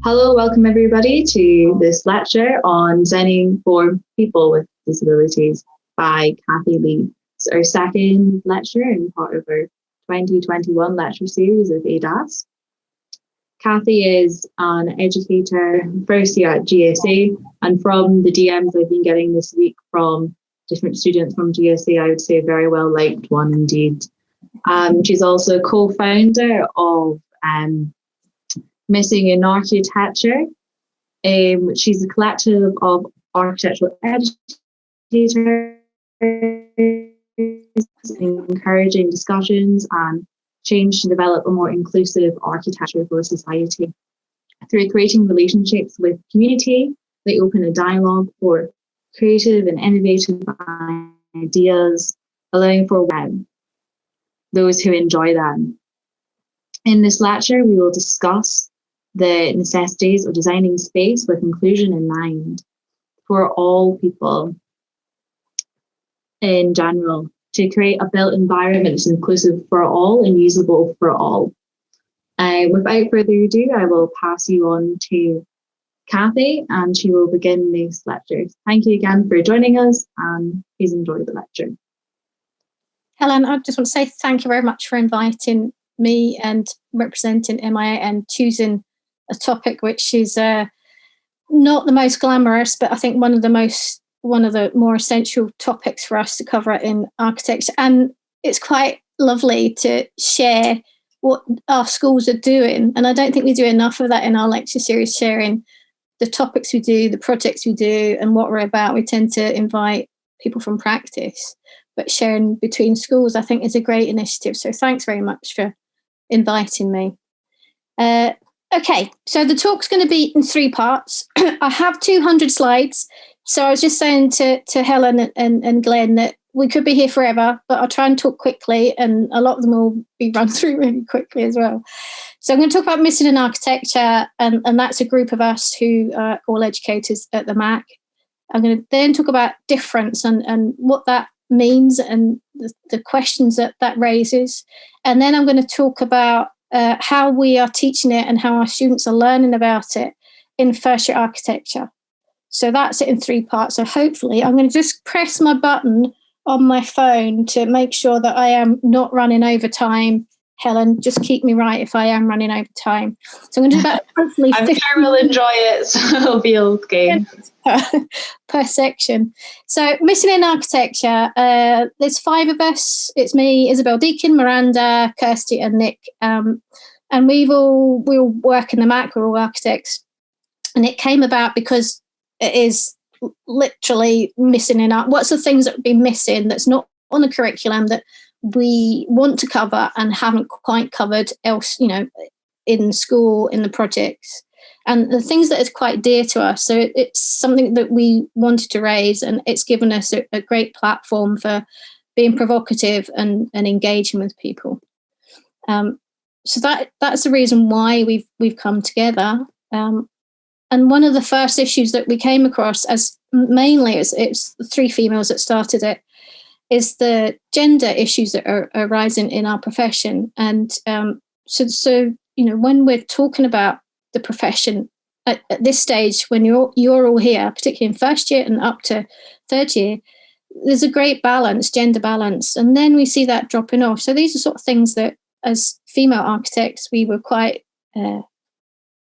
Hello, welcome everybody to this lecture on designing for people with disabilities by Kathy Lee. It's our second lecture and part of our 2021 lecture series of ADAS. Kathy is an educator, first year at GSA, and from the DMs I've been getting this week from different students from GSA, I would say a very well liked one indeed. She's also co-founder of Missing in Architecture. She's a collective of architectural educators encouraging discussions and change to develop a more inclusive architecture for society. Through creating relationships with community, they open a dialogue for creative and innovative ideas, allowing for those who enjoy them. In this lecture, we will discuss the necessities of designing space with inclusion in mind for all people in general, to create a built environment that's inclusive for all and usable for all. Without further ado, I will pass you on to Kathy and she will begin this lecture. Thank you again for joining us and please enjoy the lecture. Helen, I just want to say thank you very much for inviting me and representing MIA and choosing a topic which is not the most glamorous, but I think one of the more essential topics for us to cover in architecture. And it's quite lovely to share what our schools are doing. And I don't think we do enough of that in our lecture series, sharing the topics we do, the projects we do, and what we're about. We tend to invite people from practice, but sharing between schools, I think, is a great initiative. So thanks very much for inviting me. Okay, so the talk's going to be in 3 parts. I have 200 slides. So I was just saying to Helen and Glenn that we could be here forever, but I'll try and talk quickly, and a lot of them will be run through really quickly as well. So I'm going to talk about Missing in Architecture, and that's a group of us who are all educators at the Mac. I'm going to then talk about difference and what that means and the questions that raises. And then I'm going to talk about how we are teaching it and how our students are learning about it in first year architecture. So that's it in 3 parts. So hopefully I'm going to just press my button on my phone to make sure that I am not running over time. Helen, just keep me right if I am running over time. So I'm going to do about hopefully I'm sure we'll enjoy it, so it'll be okay. Per section. So Missing in Architecture, there's 5 of us. It's me, Isabel Deakin, Miranda, Kirsty and Nick. And we all work in the Mac, we're all architects. And it came about because it is literally missing in art. What's the things that would be missing that's not on the curriculum that we want to cover and haven't quite covered else, in school, in the projects, and the things that is quite dear to us. So it's something that we wanted to raise, and it's given us a great platform for being provocative and engaging with people. So that's the reason why we've come together. And one of the first issues that we came across, as mainly it's the 3 females that started it, is the gender issues that are arising in our profession. And so when we're talking about the profession at this stage, when you're all here, particularly in first year and up to 3rd year, there's a great balance, gender balance, and then we see that dropping off. So these are sort of things that, as female architects, we were quite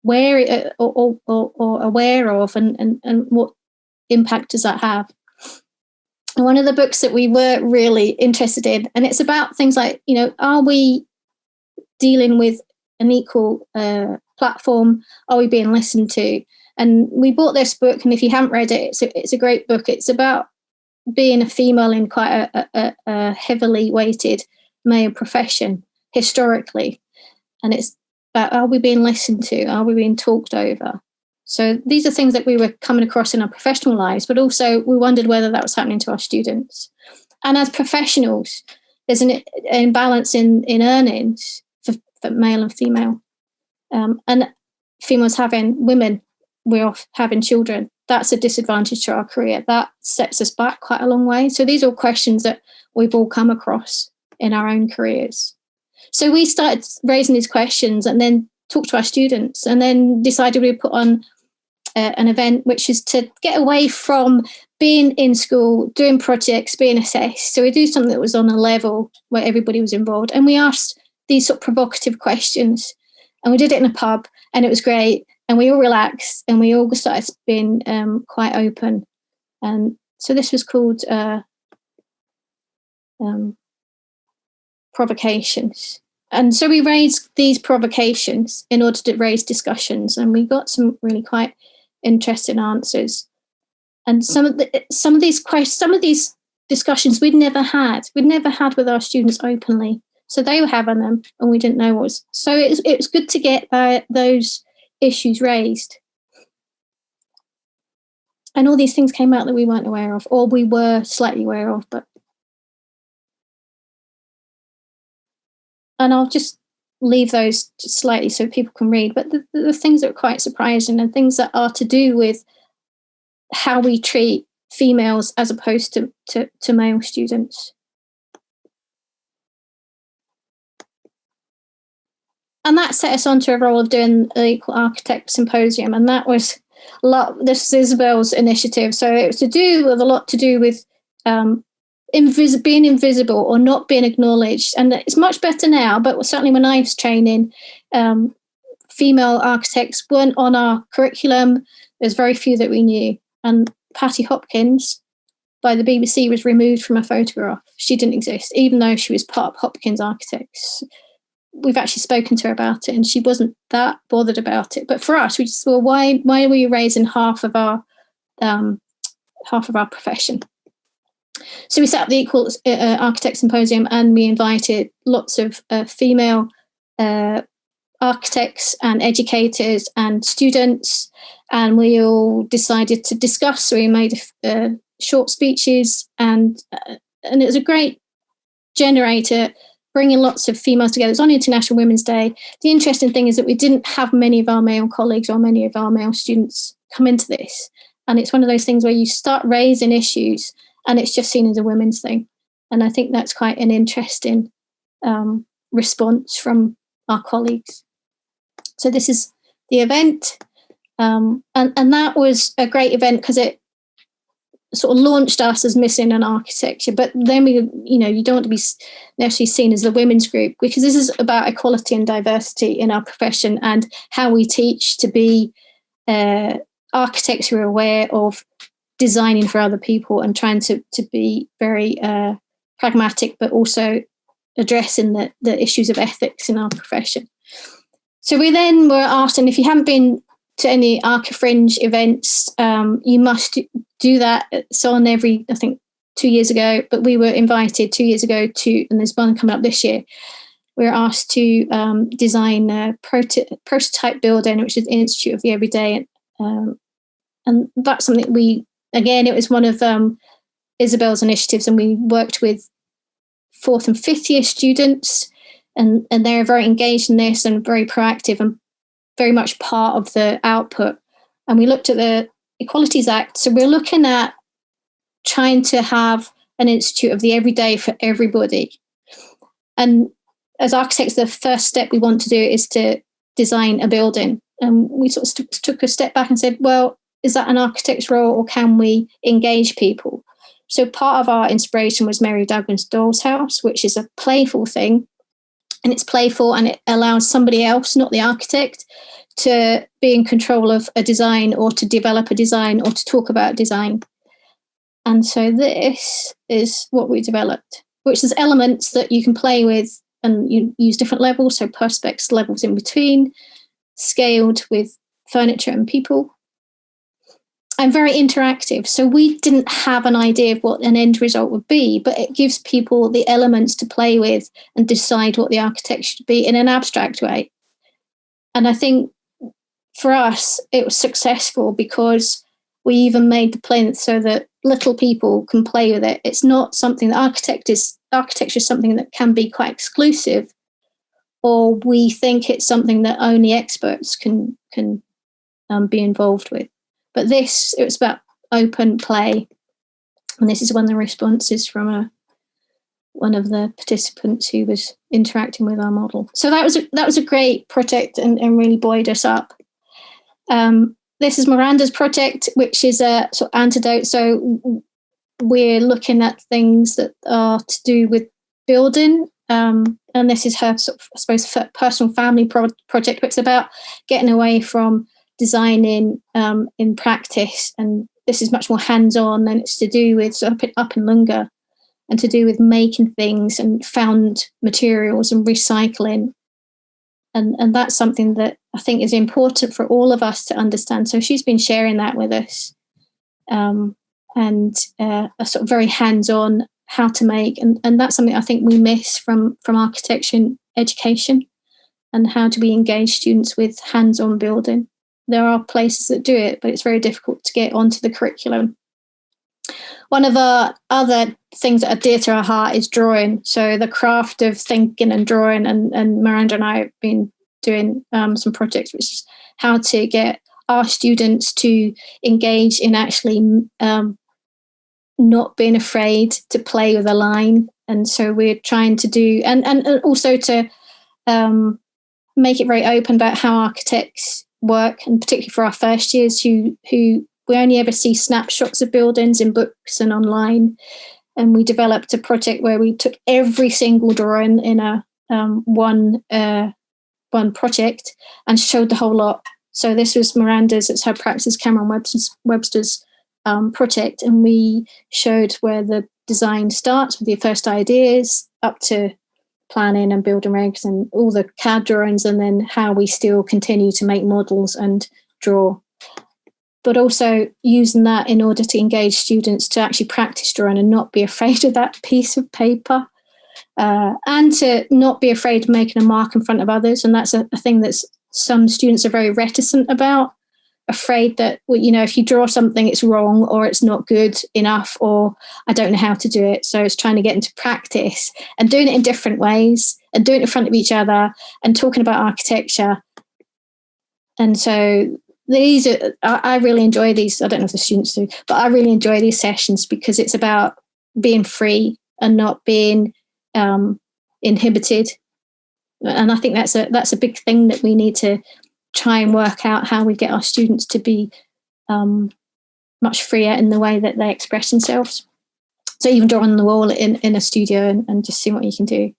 wary or aware of, and what impact does that have? And one of the books that we were really interested in, and it's about things like, are we dealing with an equal platform? Are we being listened to? And we bought this book, and if you haven't read it, it's a great book. It's about being a female in quite a heavily weighted male profession historically. And it's about, are we being listened to? Are we being talked over? So these are things that we were coming across in our professional lives, but also we wondered whether that was happening to our students. And as professionals, there's an imbalance in earnings for male and female. And females women, we're off having children. That's a disadvantage to our career. That sets us back quite a long way. So these are all questions that we've all come across in our own careers. So we started raising these questions, and then talk to our students, and then decided we'd put on an event which is to get away from being in school, doing projects, being assessed. So we do something that was on a level where everybody was involved. And we asked these sort of provocative questions. And we did it in a pub, and it was great. And we all relaxed, and we all started being quite open. And so this was called Provocations. And so we raised these provocations in order to raise discussions, and we got some really quite interesting answers. And some of these discussions we'd never had with our students openly. So they were having them, and we didn't know what was. So it was good to get those issues raised. And all these things came out that we weren't aware of, or we were slightly aware of. And I'll just leave those just slightly so people can read. But the things that are quite surprising, and things that are to do with how we treat females as opposed to male students. And that set us onto a role of doing the Equal Architect Symposium, and that was this is Isabel's initiative. So it was a lot to do with being invisible or not being acknowledged. And it's much better now, but certainly when I was training, female architects weren't on our curriculum. There's very few that we knew. And Patty Hopkins by the BBC was removed from a photograph. She didn't exist, even though she was part of Hopkins Architects. We've actually spoken to her about it, and she wasn't that bothered about it. But for us, we just thought, why are we raising half of our profession? So we set up the Equal Architect Symposium, and we invited lots of female architects and educators and students, and we all decided to discuss. So we made short speeches, and it was a great generator, bringing lots of females together. It was on International Women's Day. The interesting thing is that we didn't have many of our male colleagues or many of our male students come into this. And it's one of those things where you start raising issues and it's just seen as a women's thing. And I think that's quite an interesting response from our colleagues. So this is the event. And that was a great event because it sort of launched us as Missing in Architecture. But then you don't want to be necessarily seen as the women's group, because this is about equality and diversity in our profession and how we teach to be architects who are aware of designing for other people and trying to be very pragmatic, but also addressing the issues of ethics in our profession. So we then were asked, and if you haven't been to any Archifringe events, you must do that. It's on every, I think, 2 years ago, but we were invited 2 years ago and there's one coming up this year. We were asked to design a prototype building, which is the Institute of the Everyday. And that's something it was one of Isabel's initiatives, and we worked with 4th and 5th year students, and they're very engaged in this and very proactive and very much part of the output. And we looked at the Equalities Act. So we're looking at trying to have an Institute of the Everyday for everybody. And as architects, the first step we want to do is to design a building. And we sort of took a step back and said, well, is that an architect's role, or can we engage people? So part of our inspiration was Mary Douglas Doll's House, which is a playful thing. And it's playful, and it allows somebody else, not the architect, to be in control of a design or to develop a design or to talk about design. And so this is what we developed, which is elements that you can play with, and you use different levels, so perspex levels in between, scaled with furniture and people, and very interactive. So we didn't have an idea of what an end result would be, but it gives people the elements to play with and decide what the architecture should be in an abstract way. And I think for us, it was successful because we even made the plane so that little people can play with it. It's not something that architecture is something that can be quite exclusive, or we think it's something that only experts can be involved with. But it was about open play. And this is one of the responses from one of the participants who was interacting with our model. So that was a great project and really buoyed us up. This is Miranda's project, which is a sort of antidote. So we're looking at things that are to do with building. And this is her sort of, I suppose, personal family project, but it's about getting away from designing in practice. And this is much more hands-on, and it's to do with sort of up in Lunga and to do with making things and found materials and recycling. And that's something that I think is important for all of us to understand. So she's been sharing that with us, and a sort of very hands-on how to make. And that's something I think we miss from architecture education, and how do we engage students with hands-on building. There are places that do it, but it's very difficult to get onto the curriculum. One of our other things that are dear to our heart is drawing. So the craft of thinking and drawing, and Miranda and I have been doing some projects, which is how to get our students to engage in actually not being afraid to play with a line. And so we're trying to do, and also to make it very open about how architects work, and particularly for our first years who we only ever see snapshots of buildings in books and online. And we developed a project where we took every single drawing in a one project and showed the whole lot. So this was Miranda's, it's her practice, Cameron Webster's project. And we showed where the design starts with the first ideas up to planning and building regs and all the CAD drawings, and then how we still continue to make models and draw. But also using that in order to engage students to actually practice drawing and not be afraid of that piece of paper, and to not be afraid of making a mark in front of others. And that's a thing that some students are very reticent about, afraid that, well, you know, if you draw something, it's wrong or it's not good enough, or I don't know how to do it. So it's trying to get into practice and doing it in different ways and doing it in front of each other and talking about architecture. And so these are, I really enjoy these. I don't know if the students do, but I really enjoy these sessions because it's about being free and not being inhibited. And I think that's a big thing that we need to try and work out, how we get our students to be much freer in the way that they express themselves. So even drawing on the wall in a studio and just seeing what you can do.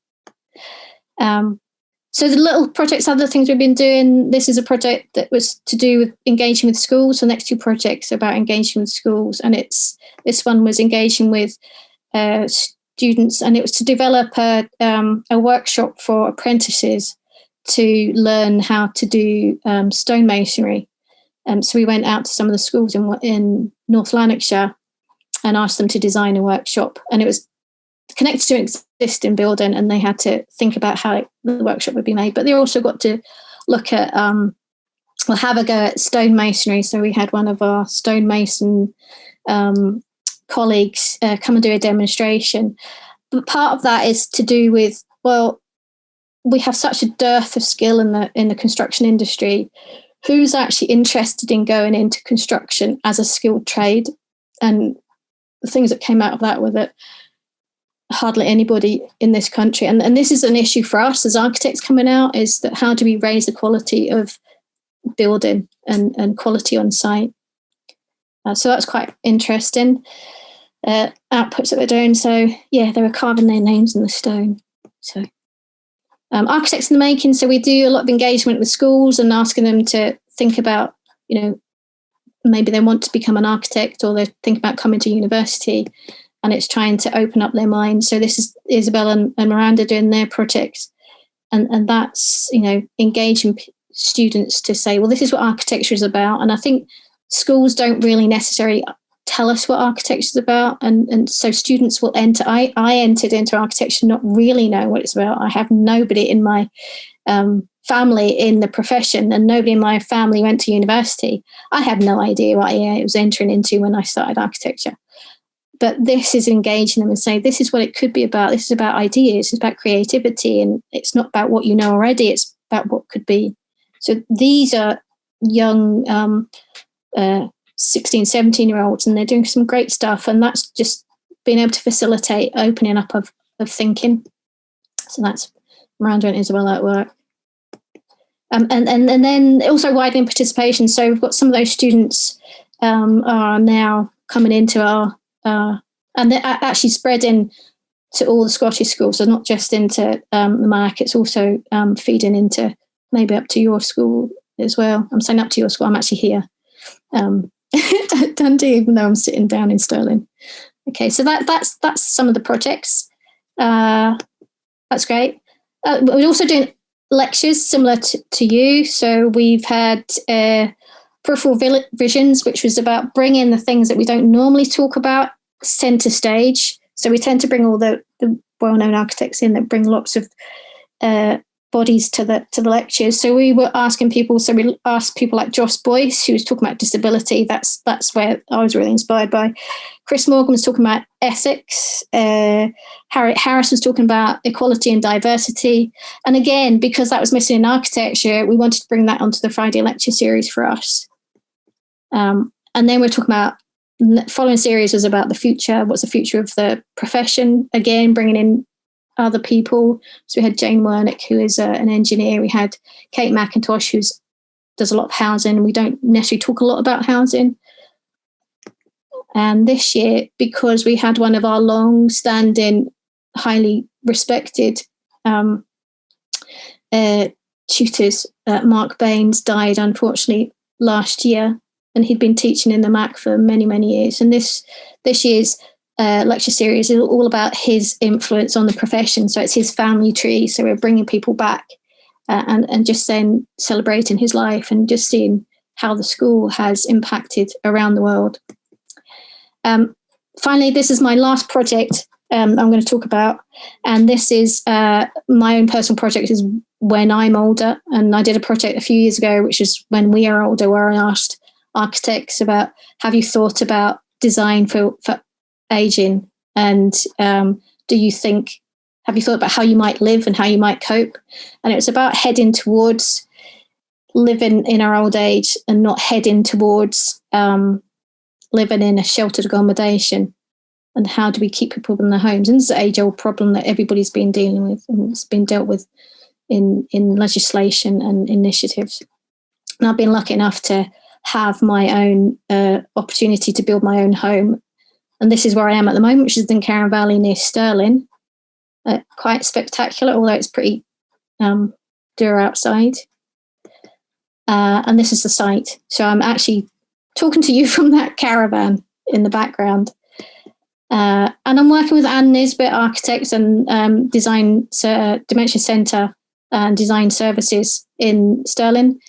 So the little projects, other things we've been doing, this is a project that was to do with engaging with schools. The next two projects are about engaging with schools. And this one was engaging with students, and it was to develop a workshop for apprentices to learn how to do stonemasonry. So we went out to some of the schools in North Lanarkshire and asked them to design a workshop. And it was connected to an existing building, and they had to think about how the workshop would be made. But they also got to look at, have a go at stonemasonry. So we had one of our stonemason colleagues come and do a demonstration. But part of that is to do with, well, we have such a dearth of skill in the construction industry. Who's actually interested in going into construction as a skilled trade? And the things that came out of that were that hardly anybody in this country, and this is an issue for us as architects coming out, is that how do we raise the quality of building and quality on site? So that's quite interesting. Outputs that we're doing. So yeah, they were carving their names in the stone. So architects in the making. So we do a lot of engagement with schools and asking them to think about, you know, maybe they want to become an architect or they think about coming to university, and it's trying to open up their minds. So this is Isabel and Miranda doing their projects, and that's, you know, engaging students to say, well, this is what architecture is about. And I think schools don't really necessarily tell us what architecture is about, and so students will enter. I entered into architecture not really knowing what it's about. I have nobody in my family in the profession, and nobody in my family went to university. I had no idea what I was entering into when I started architecture. But this is engaging them and saying, this is what it could be about. This is about ideas. It's about creativity, and it's not about what you know already. It's about what could be. So these are young 16, 17-year-olds, and they're doing some great stuff. And that's just being able to facilitate opening up of thinking. So that's Miranda and Isabel at work. And then also widening participation. So we've got some of those students are now coming into our, and they're actually spreading to all the Scottish schools, so not just into the MAC, it's also feeding into maybe up to your school as well. I'm saying up to your school, I'm actually here at Dundee, even though I'm sitting down in Stirling. Okay, so that's some of the projects. That's great. We're also doing lectures similar to you. So we've had Peripheral Visions, which was about bringing the things that we don't normally talk about centre stage. So we tend to bring all the well-known architects in that bring lots of bodies to the lectures. So we were asking people. So we asked people like Joss Boyce, who was talking about disability. That's where I was really inspired by. Chris Morgan was talking about ethics. Harriet Harris was talking about equality and diversity. And again, because that was missing in architecture, we wanted to bring that onto the Friday lecture series for us. And then we're talking about the following series was about the future. What's the future of the profession? Again, bringing in other people. So we had Jane Wernick, who is an engineer. We had Kate McIntosh, who does a lot of housing. We don't necessarily talk a lot about housing. And this year, because we had one of our long-standing, highly respected tutors, Mark Baines, died unfortunately last year, and he'd been teaching in the MAC for many, many years. And this year's lecture series is all about his influence on the profession. So it's his family tree. So we're bringing people back and just then celebrating his life and just seeing how the school has impacted around the world. Finally, this is my last project I'm going to talk about. And this is my own personal project, is When I'm Older. And I did a project a few years ago, which is When We Are Older, where I asked architects about, have you thought about design for aging? And have you thought about how you might live and how you might cope? And it was about heading towards living in our old age and not heading towards living in a sheltered accommodation. And how do we keep people in their homes? And this is an age-old problem that everybody's been dealing with, and it's been dealt with in legislation and initiatives. And I've been lucky enough to have my own opportunity to build my own home. And this is where I am at the moment, which is in Carron Valley near Stirling. Quite spectacular, although it's pretty dour outside. And this is the site. So I'm actually talking to you from that caravan in the background. And I'm working with Anne Nisbet Architects and Dementia Centre and Design Services in Stirling.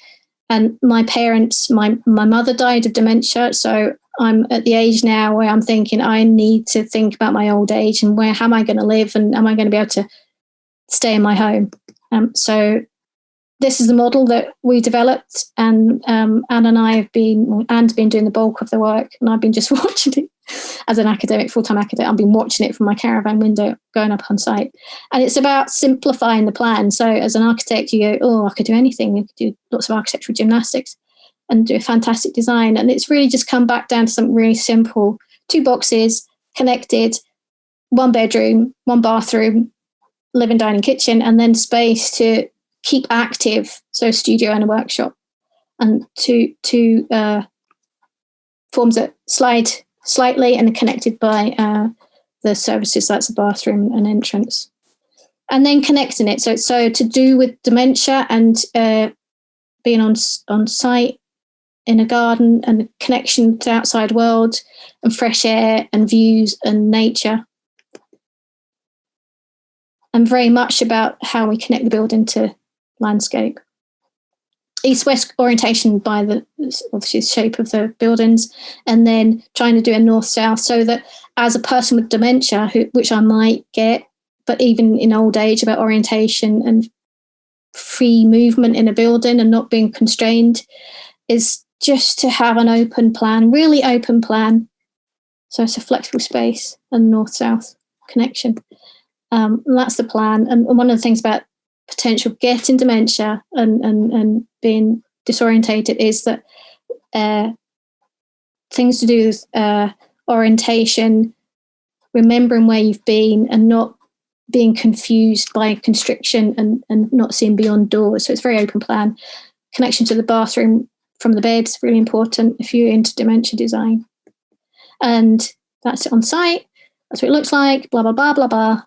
And my parents, my mother died of dementia, so I'm at the age now where I'm thinking I need to think about my old age and how am I going to live, and am I going to be able to stay in my home? So this is the model that we developed, and Anne and I have been doing the bulk of the work, and I've been just watching it as an academic, full-time academic. I've been watching it from my caravan window going up on site. And it's about simplifying the plan. So as an architect, you go, oh, I could do anything. You could do lots of architectural gymnastics and do a fantastic design. And it's really just come back down to something really simple. 2 boxes, connected, 1 bedroom, 1 bathroom, living, dining, kitchen, and then space to keep active. So a studio and a workshop. And two forms that slide slightly and are connected by the services. That's a bathroom and entrance. And then connecting it. So to do with dementia and being on site in a garden and a connection to the outside world and fresh air and views and nature. And very much about how we connect the building to landscape. East-west orientation by the obviously shape of the buildings, and then trying to do a north-south so that as a person with dementia, which I might get, but even in old age, about orientation and free movement in a building and not being constrained, is just to have an open plan, really open plan. So it's a flexible space and north-south connection. And that's the plan. And one of the things about potential getting dementia and being disorientated is that things to do with orientation, remembering where you've been and not being confused by constriction and not seeing beyond doors. So it's very open plan. Connection to the bathroom from the bed is really important if you're into dementia design. And that's it on site. That's what it looks like, blah, blah, blah, blah, blah.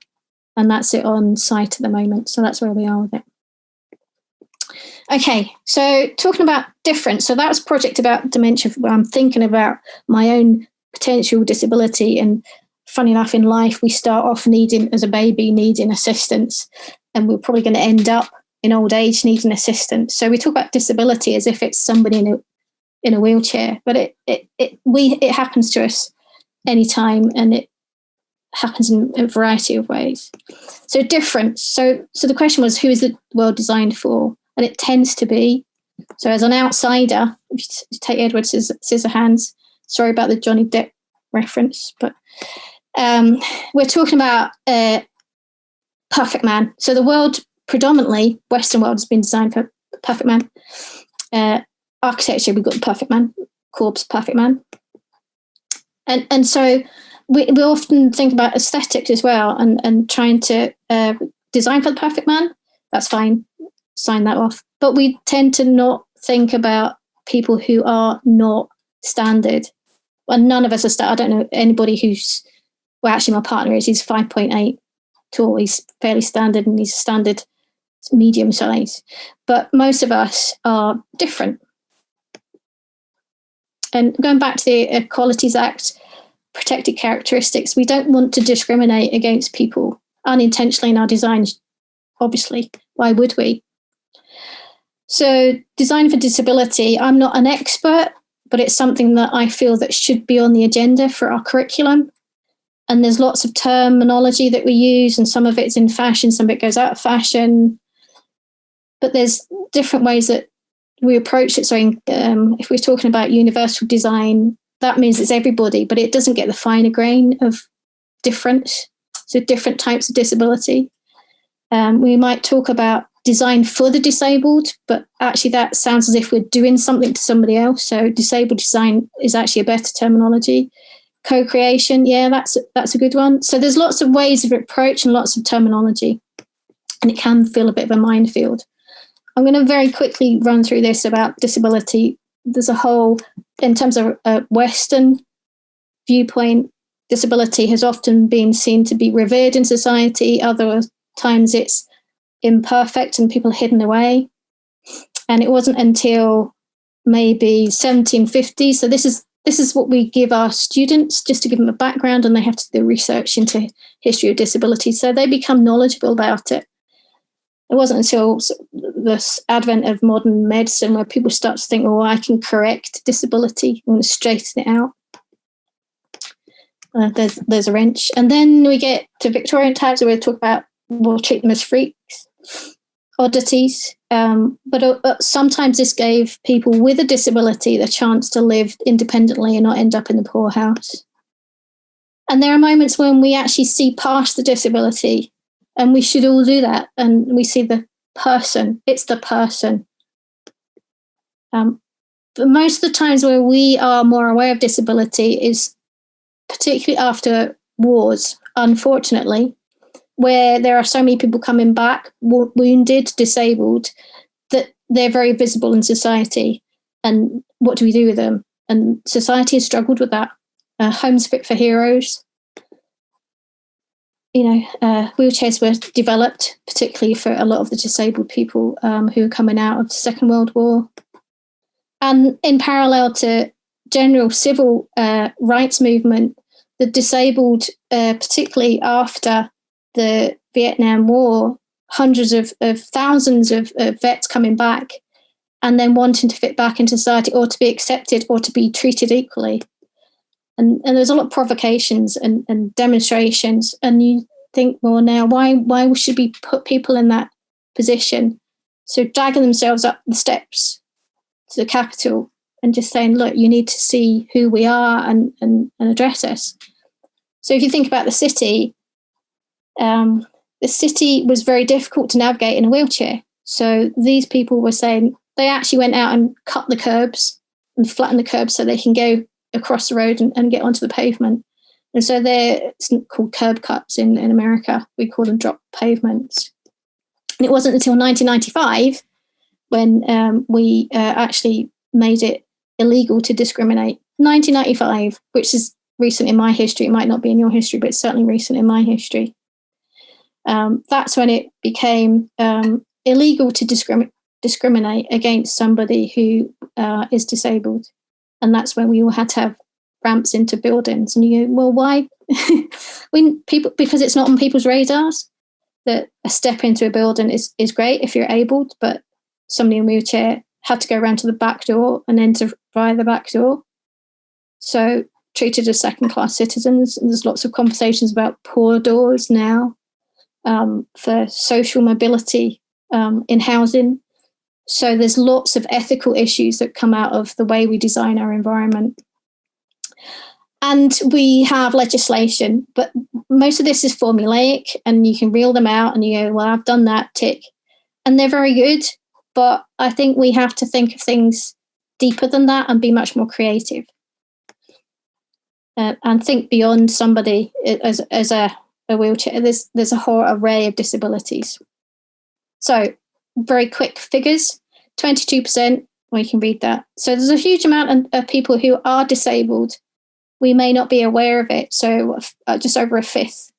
And that's it on site at the moment. So that's where we are with it. Okay, so talking about difference. So that was a project about dementia where I'm thinking about my own potential disability. And funny enough, in life, we start off as a baby, needing assistance. And we're probably going to end up in old age needing assistance. So we talk about disability as if it's somebody in a wheelchair, but it happens to us anytime, and it happens in a variety of ways. So difference. So the question was, who is the world designed for? And it tends to be, so as an outsider, if you take Edward Scissorhands, sorry about the Johnny Depp reference, but we're talking about a perfect man. So the world, predominantly Western world, has been designed for perfect man. Architecture, we've got the perfect man, corpse, perfect man. And so we often think about aesthetics as well, and trying to design for the perfect man. That's fine, sign that off. But we tend to not think about people who are not standard. Well, none of us are standard. I don't know anybody who's, well, actually my partner is, he's 5.8 tall. He's fairly standard, and he's a standard medium size. But most of us are different. And going back to the Equalities Act, protected characteristics, we don't want to discriminate against people unintentionally in our designs, obviously. Why would we? So design for disability, I'm not an expert, but it's something that I feel that should be on the agenda for our curriculum. And there's lots of terminology that we use, and some of it's in fashion, some of it goes out of fashion. But there's different ways that we approach it. So if we're talking about universal design, that means it's everybody, but it doesn't get the finer grain of difference. So different types of disability. We might talk about design for the disabled, but actually that sounds as if we're doing something to somebody else. So disabled design is actually a better terminology. Co-creation, yeah, that's a good one. So there's lots of ways of approach and lots of terminology, and it can feel a bit of a minefield. I'm going to very quickly run through this about disability. There's a whole, in terms of a Western viewpoint, disability has often been seen to be revered in society. Other times it's imperfect and people hidden away. And it wasn't until maybe 1750. So this is what we give our students, just to give them a background, and they have to do research into history of disability. So they become knowledgeable about it. It wasn't until the advent of modern medicine where people start to think, oh, I can correct disability, I want to straighten it out. There's a wrench. And then we get to Victorian times where we'll treat them as freaks, oddities. But sometimes this gave people with a disability the chance to live independently and not end up in the poorhouse. And there are moments when we actually see past the disability, and we should all do that. And we see the person. It's the person. But most of the times where we are more aware of disability is particularly after wars, unfortunately, where there are so many people coming back, wounded, disabled, that they're very visible in society. And what do we do with them? And society has struggled with that. Homes fit for heroes. Wheelchairs were developed particularly for a lot of the disabled people who are coming out of the Second World War. And in parallel to general civil rights movement, the disabled, particularly after the Vietnam War, hundreds of thousands of vets coming back and then wanting to fit back into society, or to be accepted, or to be treated equally. And there's a lot of provocations and demonstrations, and you think, well, now why should we put people in that position? So dragging themselves up the steps to the Capitol and just saying, look, you need to see who we are and address us. So if you think about the city was very difficult to navigate in a wheelchair. So these people were saying they actually went out and cut the curbs and flattened the curbs so they can go across the road and get onto the pavement. And so it's called curb cuts in America. We call them drop pavements. And it wasn't until 1995 when we actually made it illegal to discriminate. 1995, which is recent in my history. It might not be in your history, but it's certainly recent in my history. That's when it became illegal to discriminate against somebody who is disabled. And that's when we all had to have ramps into buildings. And you go, well, why? Because it's not on people's radars that a step into a building is great if you're able, but somebody in a wheelchair had to go around to the back door and enter via the back door. So treated as second-class citizens. And there's lots of conversations about poor doors now for social mobility in housing. So there's lots of ethical issues that come out of the way we design our environment. And we have legislation, but most of this is formulaic, and you can reel them out and you go, well, I've done that, tick. And they're very good, but I think we have to think of things deeper than that and be much more creative. And think beyond somebody as a wheelchair. There's a whole array of disabilities. So very quick figures, 22%, well, you can read that. So there's a huge amount of people who are disabled. We may not be aware of it, so just over a fifth.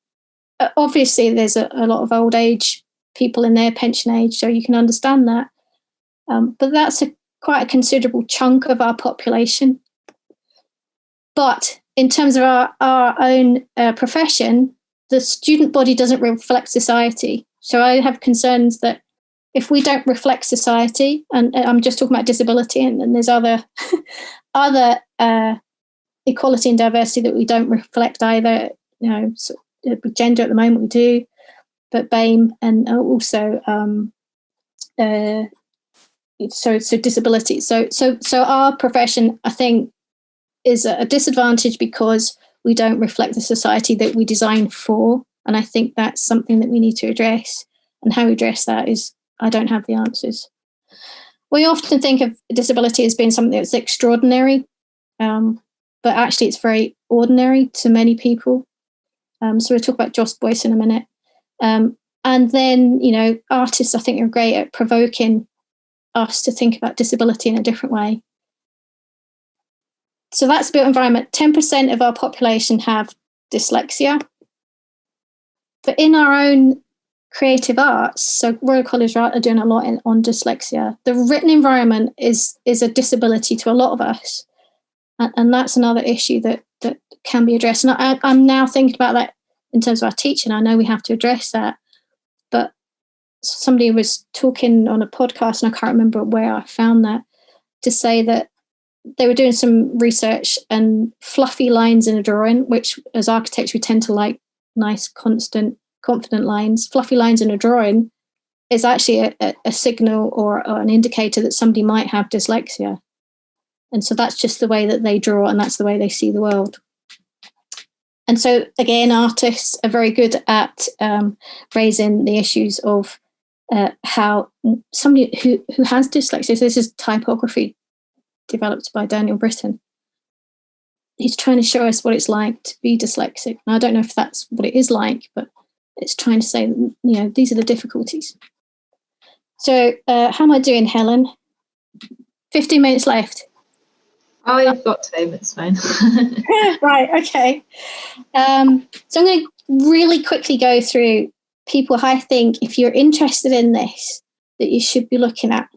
Obviously, there's a lot of old age people in their pension age, so you can understand that. But that's quite a considerable chunk of our population. But in terms of our own profession, the student body doesn't reflect society. So I have concerns that if we don't reflect society, and I'm just talking about disability, and there's other equality and diversity that we don't reflect either. You know, so gender at the moment we do, but BAME and also so disability. So our profession, I think, is a disadvantage because we don't reflect the society that we design for. And I think that's something that we need to address. And how we address that is, I don't have the answers. We often think of disability as being something that's extraordinary, but actually it's very ordinary to many people. So we'll talk about Joss Boyce in a minute. And then, you know, artists, I think, are great at provoking us to think about disability in a different way. So that's built environment. 10% of our population have dyslexia. But in our own creative arts, so Royal College are doing a lot on dyslexia. The written environment is a disability to a lot of us. And that's another issue that can be addressed. And I'm now thinking about that in terms of our teaching. I know we have to address that. But somebody was talking on a podcast, and I can't remember where I found that, to say that they were doing some research, and fluffy lines in a drawing, which as architects we tend to like nice, constant, confident lines. Fluffy lines in a drawing is actually a signal or an indicator that somebody might have dyslexia. And so that's just the way that they draw, and that's the way they see the world. And so, again, artists are very good at raising the issues of how somebody who has dyslexia, so this is typography developed by Daniel Britton. He's trying to show us what it's like to be dyslexic. And I don't know if that's what it is like, but it's trying to say, you know, these are the difficulties. So how am I doing, Helen? 15 minutes left. Oh, you've got time, it's fine. Right, okay. So I'm going to really quickly go through people I think, if you're interested in this, that you should be looking at.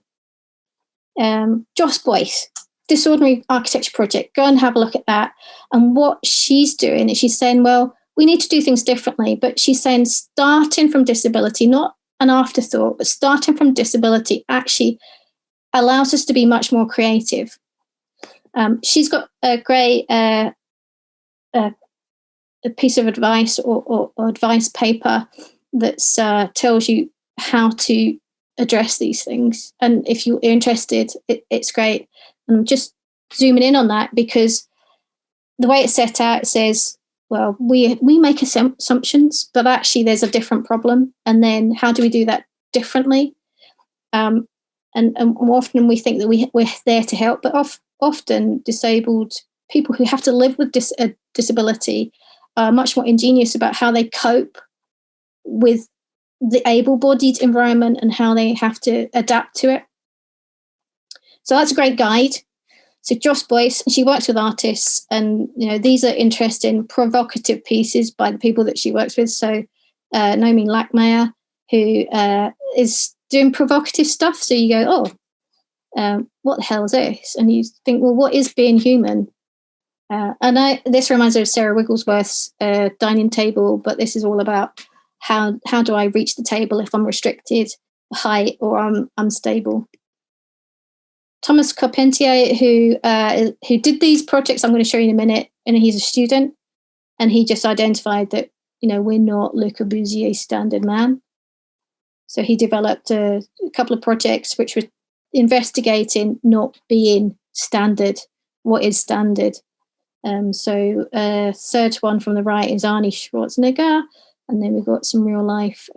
Joss Boyce, Disorderly Architecture Project. Go and have a look at that. And what she's doing is she's saying, well, we need to do things differently. But she's saying starting from disability, not an afterthought, but starting from disability actually allows us to be much more creative. She's got a great a piece of advice or advice paper that tells you how to address these things. And if you're interested, it's great. And I'm just zooming in on that because the way it's set out, it says, well, we make assumptions, but actually there's a different problem. And then how do we do that differently? And often we think that we're there to help, but often disabled people who have to live with a disability are much more ingenious about how they cope with the able-bodied environment and how they have to adapt to it. So that's a great guide. So Joss Boyce, she works with artists, and these are interesting, provocative pieces by the people that she works with. So Naomi Lackmeyer, who is doing provocative stuff. So you go, what the hell is this? And you think, well, what is being human? This reminds me of Sarah Wigglesworth's dining table, but this is all about how do I reach the table if I'm restricted height or I'm unstable. Thomas Carpentier, who did these projects I'm going to show you in a minute, and he's a student, and he just identified that we're not Le Corbusier's standard man. So he developed a couple of projects which were investigating not being standard. What is standard? Third one from the right is Arnie Schwarzenegger, and then we've got some real life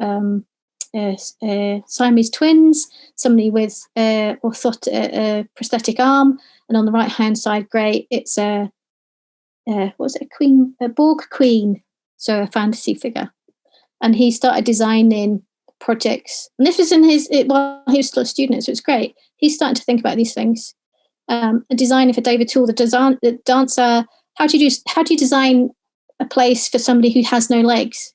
Siamese twins, somebody with prosthetic arm, and on the right hand side, great, it's a Borg queen, so a fantasy figure, and he started designing projects, and this was while he was still a student, so it's great. He's starting to think about these things. A designer for David Toole, the dancer. How do you design a place for somebody who has no legs?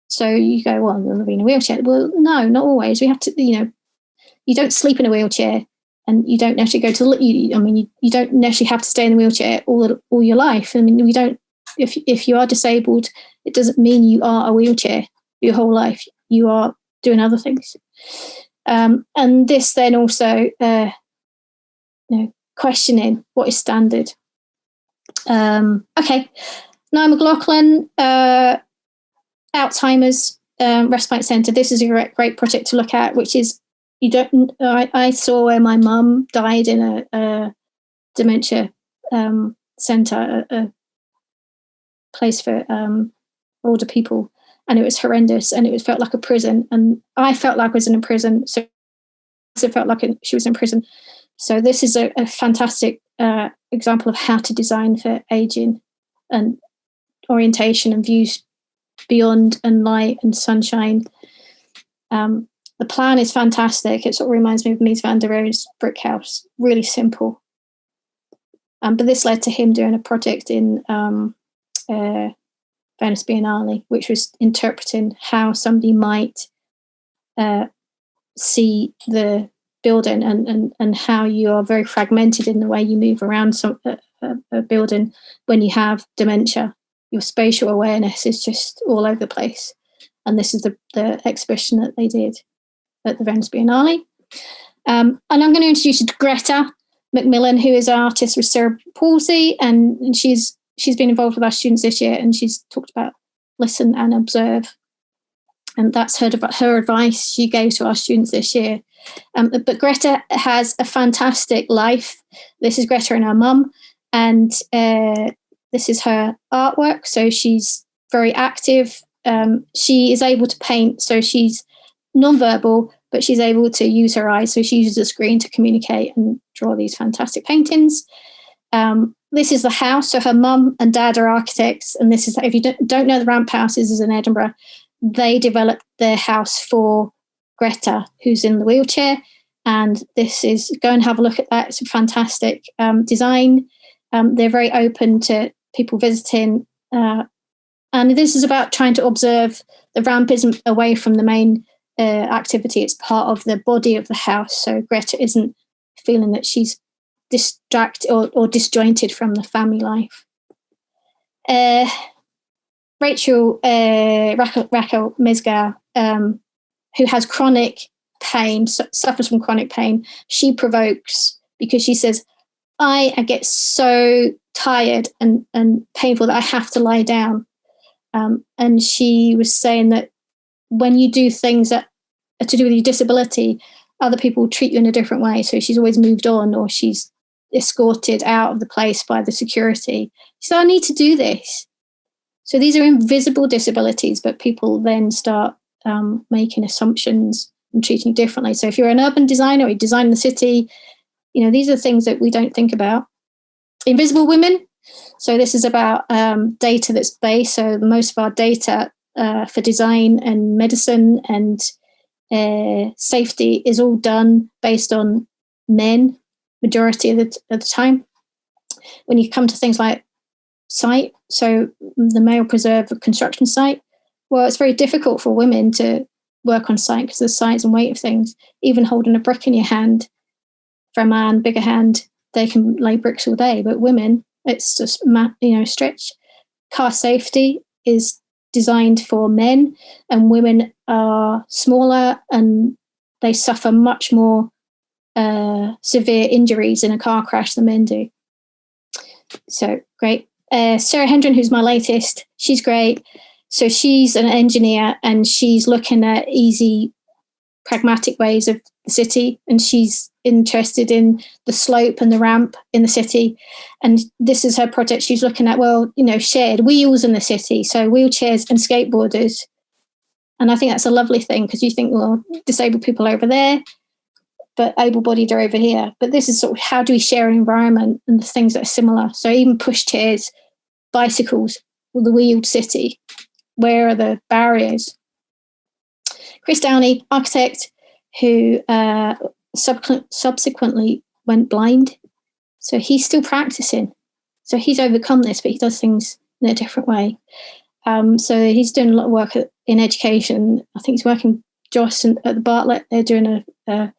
So you go, well, they'll be in a wheelchair. Well, no, not always. We have to, you don't sleep in a wheelchair, and you don't actually you don't necessarily have to stay in the wheelchair all your life. I mean, we don't. If you are disabled, it doesn't mean you are a wheelchair your whole life. You are doing other things. And this then also, questioning what is standard. Okay, Niall McLaughlin, Alzheimer's Respite Centre. This is a great project to look at, which is I saw where my mum died in a dementia centre, a place for older people, and it was horrendous, and it felt like a prison, and I felt like I was in a prison, so it felt like she was in prison. So this is a fantastic example of how to design for aging and orientation and views beyond and light and sunshine. The plan is fantastic. It sort of reminds me of Mies van der Rohe's brick house. Really simple. But this led to him doing a project in Venice Biennale, which was interpreting how somebody might see the building and how you are very fragmented in the way you move around a building when you have dementia. Your spatial awareness is just all over the place. And this is the exhibition that they did at the Venice Biennale. And I'm going to introduce you to Greta Mcmillan, who is an artist with cerebral palsy, and she's been involved with our students this year, and she's talked about listen and observe. And that's her advice she gave to our students this year. But Greta has a fantastic life. This is Greta and her mum, and this is her artwork. So she's very active. She is able to paint, so she's nonverbal, but she's able to use her eyes. So she uses a screen to communicate and draw these fantastic paintings. This is the house. So her mum and dad are architects, and this is, if you don't know the Ramp Houses is in Edinburgh, they developed their house for Greta, who's in the wheelchair. And this is, go and have a look at that. It's a fantastic design. They're very open to people visiting. And this is about trying to observe. The ramp isn't away from the main activity. It's part of the body of the house. So Greta isn't feeling that she's distracted or disjointed from the family life. Rachel Mesgar, who has chronic pain, suffers from chronic pain, she provokes because she says, I get so tired and painful that I have to lie down. And she was saying that when you do things that are to do with your disability, other people treat you in a different way. So she's always moved on, or she's escorted out of the place by the security. She said, I need to do this. So these are invisible disabilities, but people then start making assumptions and treating you differently. So if you're an urban designer or you design the city, these are things that we don't think about. Invisible women, So this is about data that's based. So most of our data for design and medicine and safety is all done based on men, majority of the time. When you come to things like site, so the male preserve construction site, well, it's very difficult for women to work on site because of the size and weight of things. Even holding a brick in your hand, for a man, bigger hand, they can lay bricks all day. But women, it's just stretch. Car safety is designed for men, and women are smaller and they suffer much more severe injuries in a car crash than men do. So great. Sarah Hendren, who's my latest, she's great. So she's an engineer and she's looking at easy, pragmatic ways of the city, and she's interested in the slope and the ramp in the city. And this is her project. She's looking at, shared wheels in the city, so wheelchairs and skateboarders. And I think that's a lovely thing, because you think, well, disabled people are over there, but able-bodied are over here. But this is sort of how do we share an environment and the things that are similar. So even pushchairs, bicycles, the wheeled city, where are the barriers? Chris Downey, architect, who subsequently went blind. So he's still practicing. So he's overcome this, but he does things in a different way. So he's doing a lot of work in education. I think he's working Joss at the Bartlett. They're doing a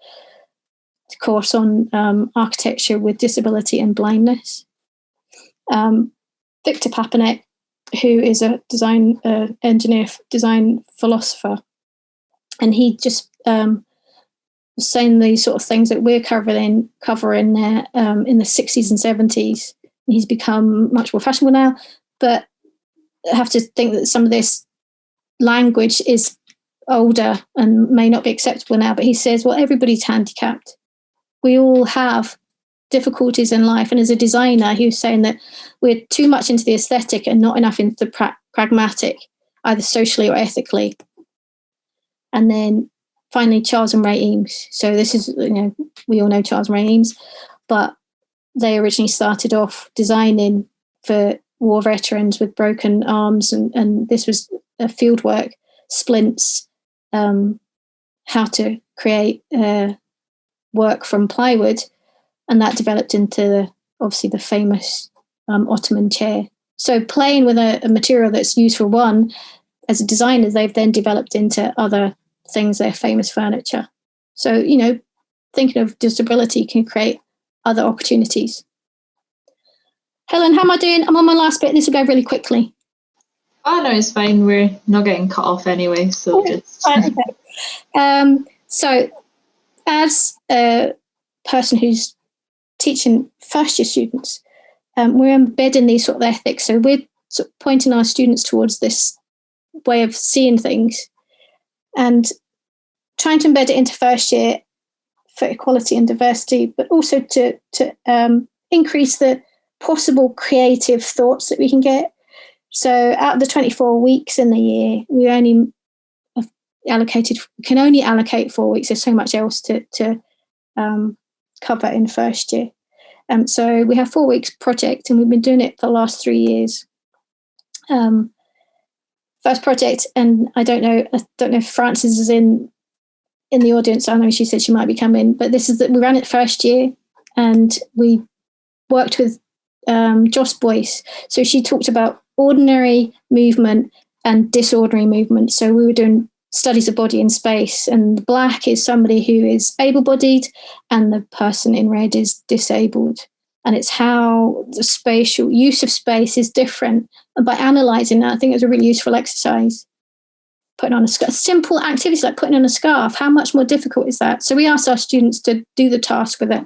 course on architecture with disability and blindness. Victor Papanek, who is a design engineer, design philosopher, and he just was saying these sort of things that we're covering there in the 60s and 70s. He's become much more fashionable now, but I have to think that some of this language is older and may not be acceptable now. But he says, well, everybody's handicapped. We all have difficulties in life. And as a designer, he was saying that we're too much into the aesthetic and not enough into the pragmatic, either socially or ethically. And then finally, Charles and Ray Eames. So this is, we all know Charles and Ray Eames, but they originally started off designing for war veterans with broken arms, and this was a field work, splints, how to create work from plywood, and that developed into obviously the famous Ottoman chair. So playing with a material that's used for one, as a designer, they've then developed into other things, their famous furniture. So, thinking of disability can create other opportunities. Helen, how am I doing? I'm on my last bit. This will go really quickly. Oh, no, it's fine. We're not getting cut off anyway, so just... Okay. So as a person who's teaching first-year students, we're embedding these sort of ethics. So we're sort of pointing our students towards this way of seeing things and trying to embed it into first year for equality and diversity, but also to increase the possible creative thoughts that we can get. So out of the 24 weeks in the year, we can only allocate 4 weeks. There's so much else to cover in first year. So we have 4 weeks project, and we've been doing it for the last 3 years. First project, and I don't know if Frances is in the audience. I know she said she might be coming, but we ran it first year, and we worked with Joss Boyce. So she talked about ordinary movement and disorderly movement. So we were doing studies of body in space, and the black is somebody who is able-bodied and the person in red is disabled. And it's how the spatial use of space is different. And by analysing that, I think it was a really useful exercise. Putting on a scarf, simple activities like putting on a scarf, how much more difficult is that? So we asked our students to do the task with a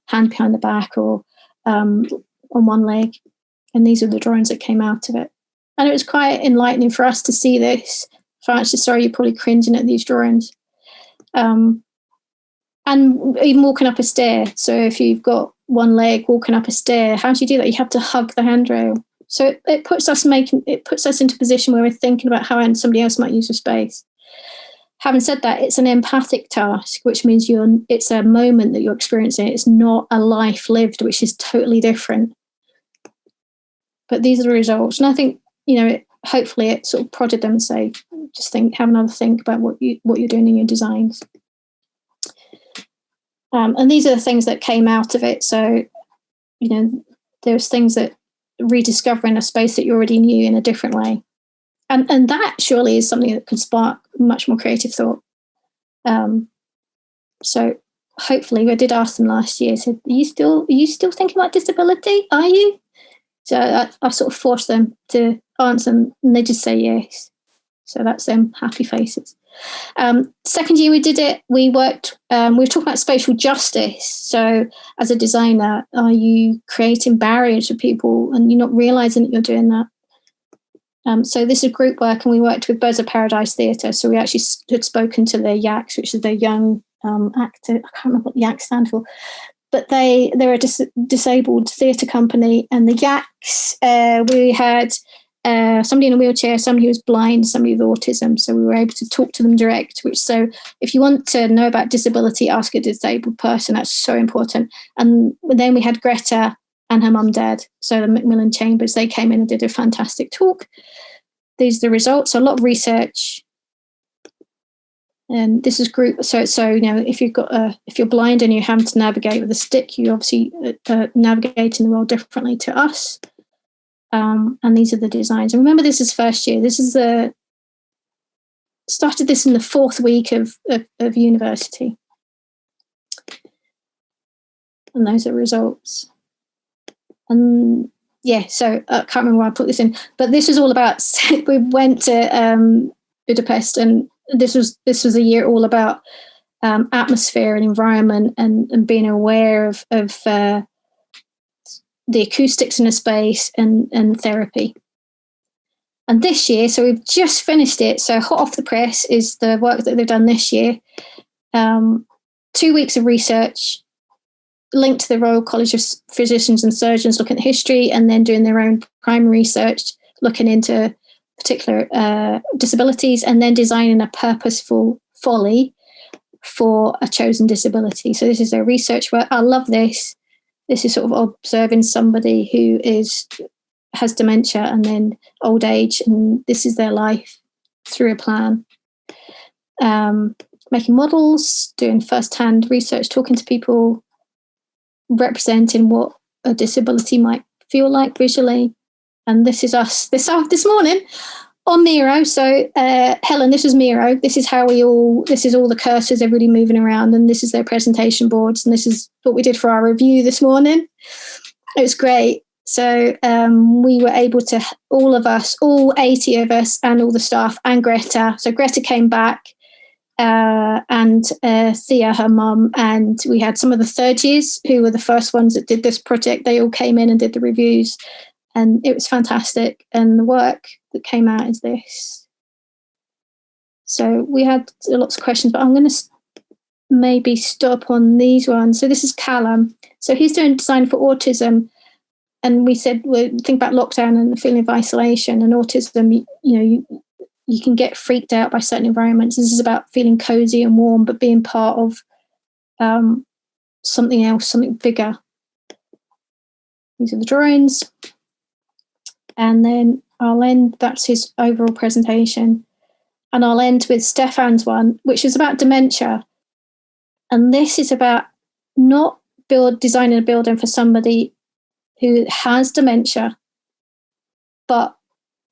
hand behind the back or on one leg. And these are the drawings that came out of it. And it was quite enlightening for us to see this. Frances, sorry, you're probably cringing at these drawings. And even walking up a stair. So if you've got one leg walking up a stair, how do you do that? You have to hug the handrail. So it puts us into a position where we're thinking about how somebody else might use the space. Having said that, it's an empathic task, which means it's a moment that you're experiencing. It's not a life lived, which is totally different. but these are the results. And I think, hopefully it sort of prodded them and say, just have another think about what you're doing in your designs. And these are the things that came out of it. So, there's things that rediscovering a space that you already knew in a different way. And that surely is something that could spark much more creative thought. So hopefully, I did ask them last year, said, are you still thinking about disability? Are you? So I sort of forced them to answer, and they just say yes. So that's them, happy faces. Second year we did it, we worked, we were talking about spatial justice. So as a designer, are you creating barriers for people and you're not realising that you're doing that? So this is group work, and we worked with Birds of Paradise Theatre. So we actually had spoken to their YACs, which is their young actor. I can't remember what YACs stand for, but they're a disabled theatre company. And the YACs, we had somebody in a wheelchair, somebody who was blind, somebody with autism. So we were able to talk to them direct. So if you want to know about disability, ask a disabled person. That's so important. And then we had Greta and her mum and dad, so the Mcmillan Chambers, they came in and did a fantastic talk. These are the results. So a lot of research, and this is group. So if you're blind and you're having to navigate with a stick, you obviously navigating the world differently to us. And these are the designs. And remember, this is first year. This is started this in the 4th week of university, and those are results. And so I can't remember why I put this in, but this was all about, we went to Budapest, and this was a year all about atmosphere and environment and being aware of the acoustics in a space and therapy. And this year, so we've just finished it, so hot off the press is the work that they've done this year. 2 weeks of research linked to the Royal College of Physicians and Surgeons, looking at history, and then doing their own primary research, looking into particular disabilities, and then designing a purposeful folly for a chosen disability. So this is their research work. I love this. This is sort of observing somebody who has dementia and then old age, and this is their life through a plan. Making models, doing first-hand research, talking to people, representing what a disability might feel like visually. And this is us this morning on Miro. So Helen, this is Miro. This is all the cursors, everybody moving around, and this is their presentation boards, and this is what we did for our review this morning. It was great. So we were able to, all of us, all 80 of us, and all the staff, and Greta. So Greta came back, and Thea, her mum, and we had some of the third years who were the first ones that did this project. They all came in and did the reviews, and it was fantastic. And the work that came out is this. So we had lots of questions, but I'm going to maybe stop on these ones. So this is Callum. So he's doing design for autism. And we said, well, think about lockdown and the feeling of isolation and autism. You can get freaked out by certain environments. This is about feeling cozy and warm, but being part of something else, something bigger. These are the drawings. And then I'll end, that's his overall presentation. And I'll end with Stefan's one, which is about dementia. And this is about not designing a building for somebody who has dementia, but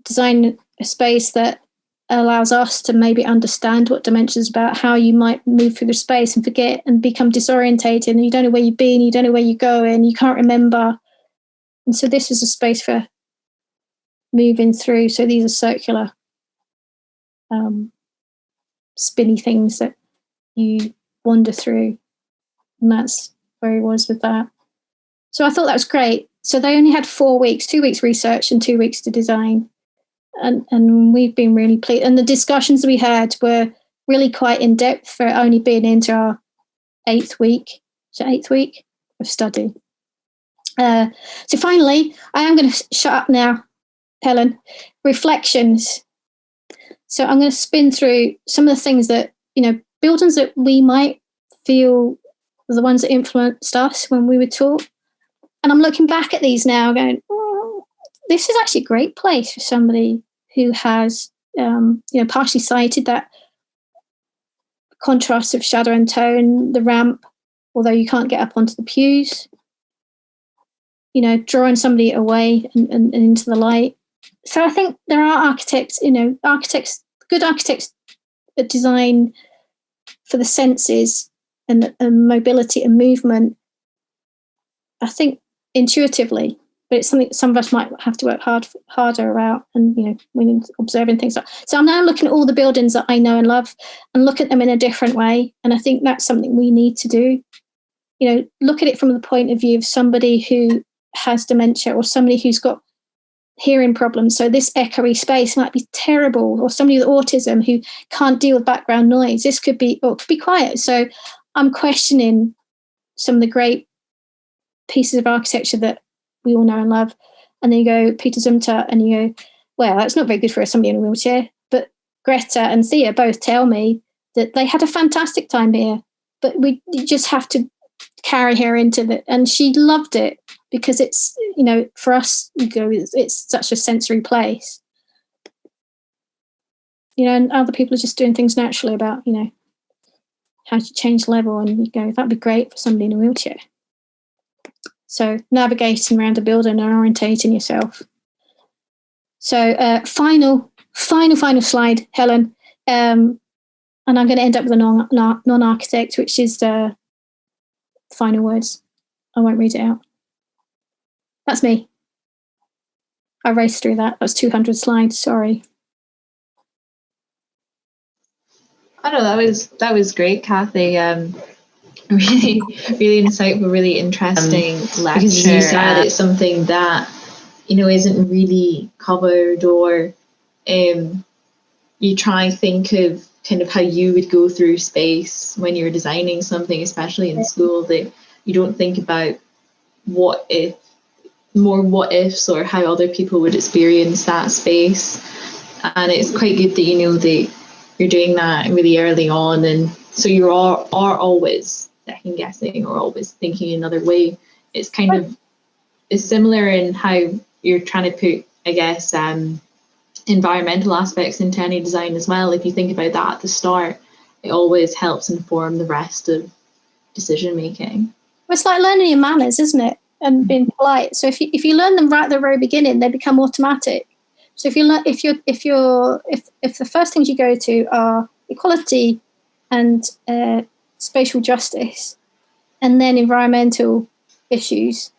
design a space that allows us to maybe understand what dementia is about, how you might move through the space and forget and become disorientated, and you don't know where you've been, you don't know where you're going, you can't remember. And so this is a space for moving through. So these are circular, spinny things that you wander through. And that's where he was with that. So I thought that was great. So they only had 4 weeks, 2 weeks research and 2 weeks to design. And we've been really pleased. And the discussions we had were really quite in depth for only being into our 8th week of study. So finally, I am going to shut up now, Helen. Reflections. So I'm going to spin through some of the things that, buildings that we might feel are the ones that influenced us when we were taught. And I'm looking back at these now going, oh, this is actually a great place for somebody who has, partially cited that contrast of shadow and tone, the ramp, although you can't get up onto the pews, drawing somebody away and into the light. So I think there are architects, good architects that design for the senses and mobility and movement, I think intuitively, but it's something some of us might have to work harder about, and when observing things. So I'm now looking at all the buildings that I know and love and look at them in a different way, and I think that's something we need to do. Look at it from the point of view of somebody who has dementia or somebody who's got hearing problems. So this echoey space might be terrible, or somebody with autism who can't deal with background noise. This could be quiet. So I'm questioning some of the great pieces of architecture that we all know and love. And then you go Peter Zumthor and you go, well, that's not very good for somebody in a wheelchair. But Greta and Thea both tell me that they had a fantastic time here, but we just have to carry her into it. And she loved it because it's, for us, it's such a sensory place. And other people are just doing things naturally about, how to change level, and you go, that'd be great for somebody in a wheelchair. So navigating around a building and orientating yourself. So final slide, Helen. And I'm going to end up with a non-architect, which is the final words. I won't read it out. That's me. I raced through that. That was 200 slides. Sorry. I know that was great, Kathy. Really, really insightful, really interesting lecture. Because as you said, it's something that isn't really covered, or you try think of kind of how you would go through space when you're designing something, especially in school, that you don't think about what ifs or how other people would experience that space. And it's quite good that that you're doing that really early on, and so you are always second guessing or always thinking another way. It's kind of it's similar in how you're trying to put, I guess, environmental aspects into any design as well. If you think about that at the start, it always helps inform the rest of decision making. Well, it's like learning your manners, isn't it? And being polite. So if you learn them right at the very beginning, they become automatic. So if the first things you go to are equality and spatial justice, and then environmental issues,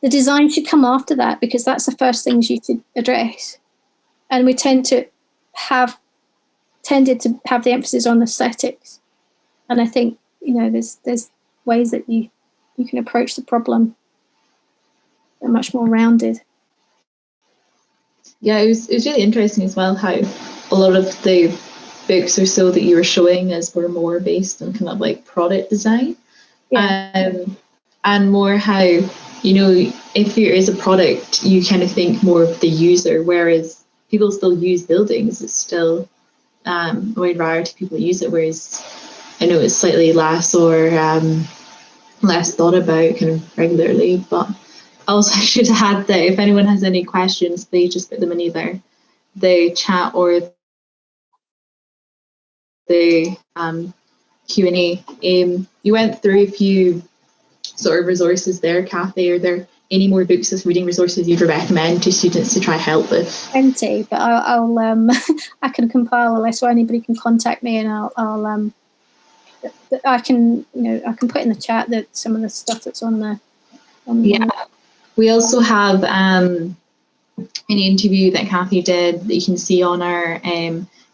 the design should come after that, because that's the first things you should address. And we tended to have the emphasis on aesthetics. And I think there's ways that you can approach the problem that are much more rounded. Yeah, it was really interesting as well how a lot of the books or so that you were showing us were more based on kind of like product design. Yeah. And more how, if there is a product, you kind of think more of the user, whereas people still use buildings. It's still a wide variety of people use it, whereas I know it's slightly less or less thought about kind of regularly. But also I should add that if anyone has any questions, please just put them in either the chat or the Q&A. You went through a few sort of resources there, Kathy. Are there any more books as reading resources you'd recommend to students to try help with? Plenty, but I'll I can compile a list, or anybody can contact me, and I can put in the chat that some of the stuff that's on the yeah. We also have an interview that Kathy did that you can see on our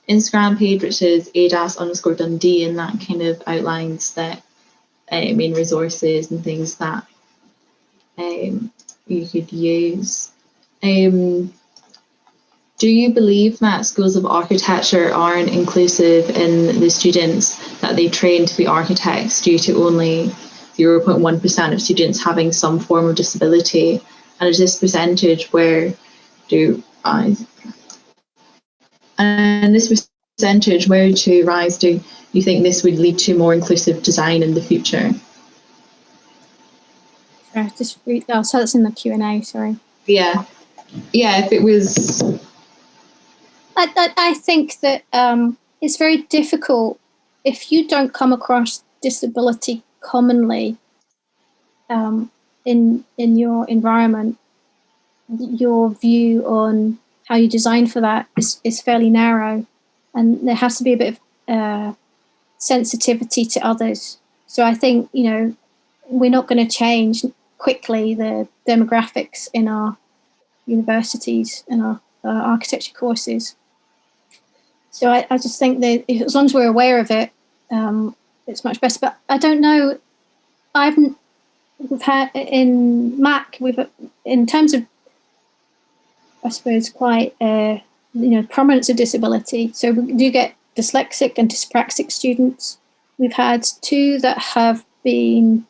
Instagram page, which is ADAS_Dundee, and that kind of outlines the main resources and things that you could use. Do you believe that schools of architecture aren't inclusive in the students that they train to be architects due to only 0.1% of students having some form of disability? And is this percentage where to rise? Do you think this would lead to more inclusive design in the future? Just read. Oh, so that's in the Q&A. Sorry. Yeah. Yeah, if it was... I think that it's very difficult if you don't come across disability commonly in your environment. Your view on how you design for that is fairly narrow, and there has to be a bit of sensitivity to others. So I think, we're not going to change quickly the demographics in our universities and our architecture courses. So I just think that as long as we're aware of it, it's much better. But I don't know. We've had in Mac, in terms of, I suppose, quite prominence of disability. So we do get dyslexic and dyspraxic students. We've had 2 that have been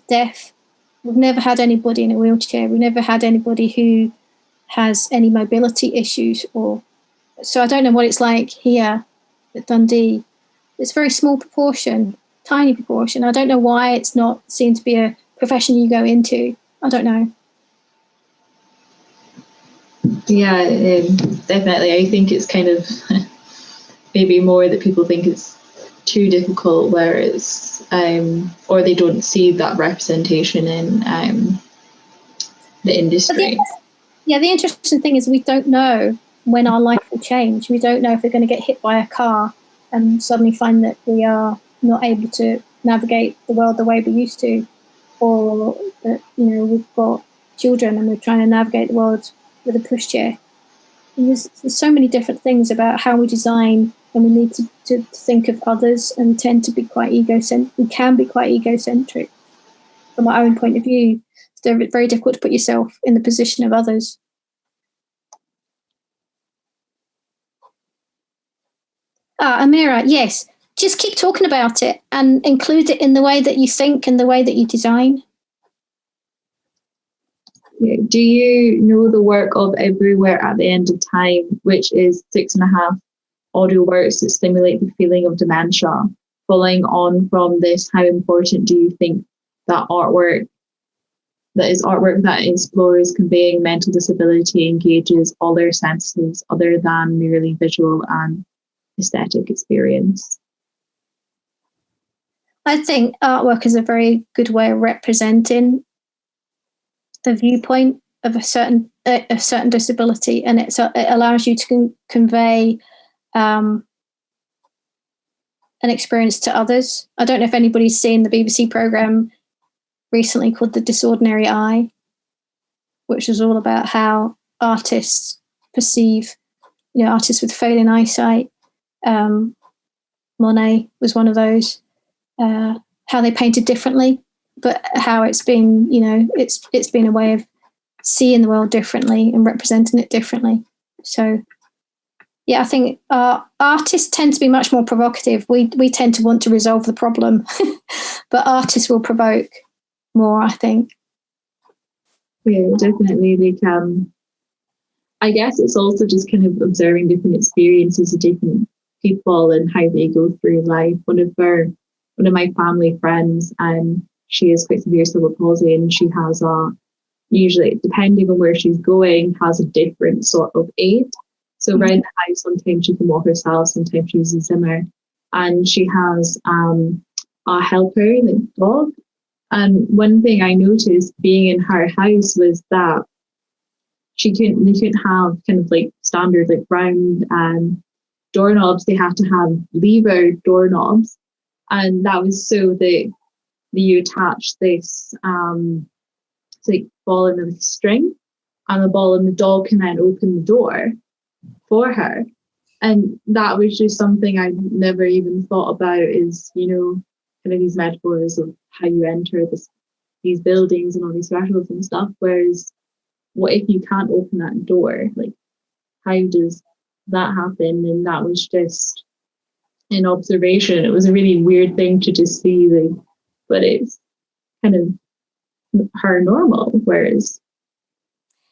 deaf. We've never had anybody in a wheelchair. We've never had anybody who has any mobility issues. So I don't know what it's like here at Dundee. It's a very small proportion, tiny proportion. I don't know why it's not seen to be a profession you go into. I don't know. Yeah, definitely. I think it's kind of maybe more that people think it's too difficult, whereas or they don't see that representation in the industry. The interesting thing is we don't know when our life will change. We don't know if we're going to get hit by a car and suddenly find that we are not able to navigate the world the way we used to, or that we've got children and we're trying to navigate the world with a pushchair. There's so many different things about how we design, and we need to think of others, and tend to be quite egocentric. We can be quite egocentric from my own point of view. It's very difficult to put yourself in the position of others. Amira, yes. Just keep talking about it and include it in the way that you think and the way that you design. Do you know the work of Everywhere at the End of Time, which is 6.5 audio works that stimulate the feeling of dementia? Following on from this, how important do you think that artwork that explores conveying mental disability engages all their senses other than merely visual and aesthetic experience? I think artwork is a very good way of representing the viewpoint of a certain disability, and it allows you to convey an experience to others. I don't know if anybody's seen the BBC programme recently called The Disordinary Eye, which was all about how artists perceive, artists with failing eyesight. Monet was one of those. How they painted differently, but how it's been, it's been a way of seeing the world differently and representing it differently. So, yeah, I think artists tend to be much more provocative. We tend to want to resolve the problem, but artists will provoke more, I think. Yeah, definitely. I guess it's also just kind of observing different experiences of different people and how they go through life. One of my family friends, she has quite severe cerebral palsy, and she has usually, depending on where she's going, has a different sort of aid. So around the house, sometimes she can walk herself, sometimes she uses Zimmer, and she has a helper, like dog. And one thing I noticed being in her house was that they couldn't have kind of like standard like round doorknobs. They have to have lever doorknobs, and that was so that you attach this like ball in a string, and the ball, and the dog can then open the door for her. And that was just something I never even thought about, is kind of these metaphors of how you enter these buildings and all these thresholds and stuff. Whereas, what if you can't open that door? Like, how does that happen? And that was just an observation. It was a really weird thing to just see, but it's kind of her normal. Whereas,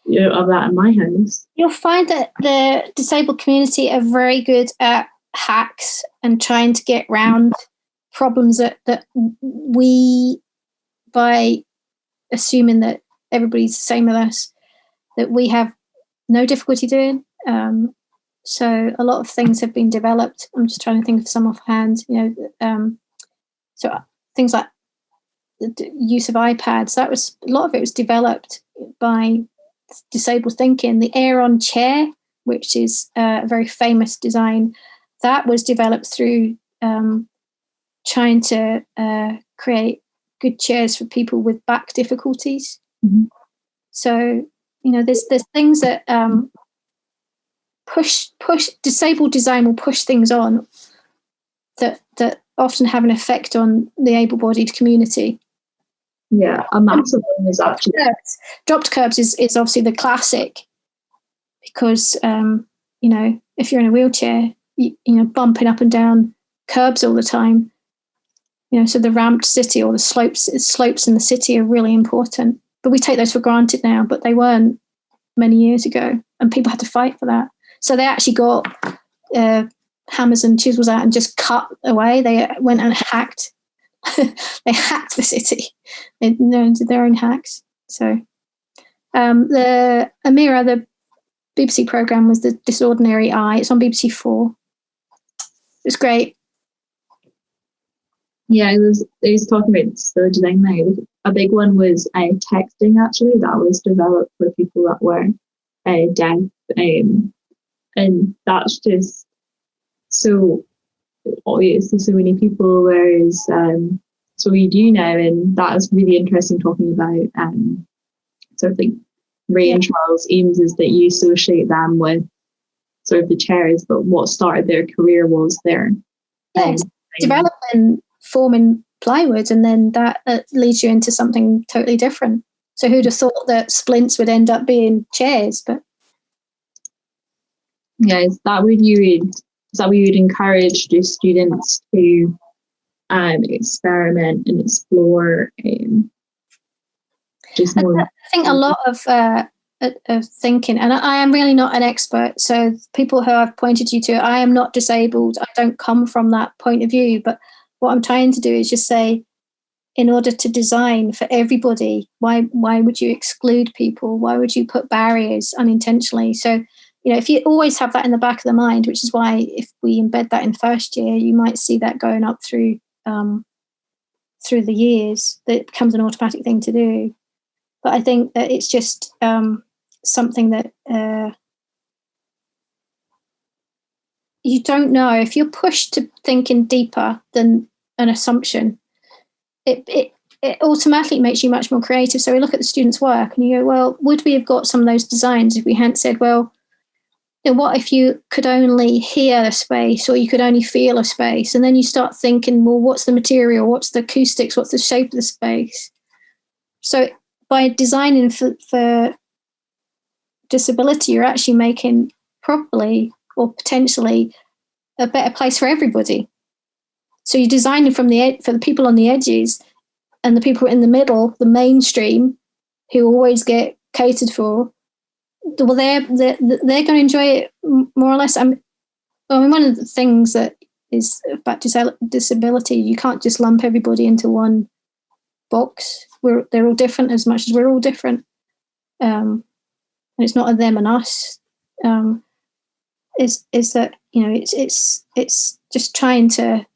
of that in my house. You'll find that the disabled community are very good at hacks and trying to get around problems that we, by assuming that everybody's the same with us, that we have no difficulty doing. So a lot of things have been developed. I'm just trying to think of some offhand, so things like the use of iPads, that was a lot of it was developed by disabled thinking. The Aeron chair, which is a very famous design, that was developed through trying to create good chairs for people with back difficulties. Mm-hmm. So, there's things that push disabled design will push things on that often have an effect on the able-bodied community. Yeah, a massive one is actually dropped curbs is obviously the classic, because if you're in a wheelchair, bumping up and down curbs all the time, so the ramped city or the slopes in the city are really important, but we take those for granted now, but they weren't many years ago, and people had to fight for that. So they actually got hammers and chisels out and just cut away. They went and hacked. They hacked the city. They did their own hacks. So the Amira, the BBC programme, was The Disordinary Eye. It's on BBC 4. It's great. Yeah, I was talking about the design now. A big one was texting, actually, that was developed for people that were deaf. And that's just so obvious to so many people, whereas so we do now, and that is really interesting, talking about sort of like Ray and Charles Eames, is that you associate them with sort of the chairs, but what started their career was their developing forming plywood, and then that leads you into something totally different. So who'd have thought that splints would end up being chairs? But yeah, is that what you would encourage the students to experiment and explore just more? I think a lot of thinking, and I am really not an expert, so people who I've pointed you to, I am not disabled, I don't come from that point of view, but what I'm trying to do is just say, in order to design for everybody, why would you exclude people? Why would you put barriers unintentionally? So if you always have that in the back of the mind, which is why if we embed that in first year, you might see that going up through the years, that it becomes an automatic thing to do. But I think that it's just something that you don't know. If you're pushed to thinking deeper than an assumption, it automatically makes you much more creative. So we look at the students' work and you go, well, would we have got some of those designs if we hadn't said, well, what if you could only hear a space, or you could only feel a space? And then you start thinking, well, what's the material? What's the acoustics? What's the shape of the space? So by designing for disability, you're actually making probably or potentially a better place for everybody. So you're designing for the people on the edges, and the people in the middle, the mainstream, who always get catered for. Well, they're going to enjoy it more or less. I mean, one of the things that is about disability, you can't just lump everybody into one box. They're all different as much as we're all different, and it's not a them and us. Is that it's just trying to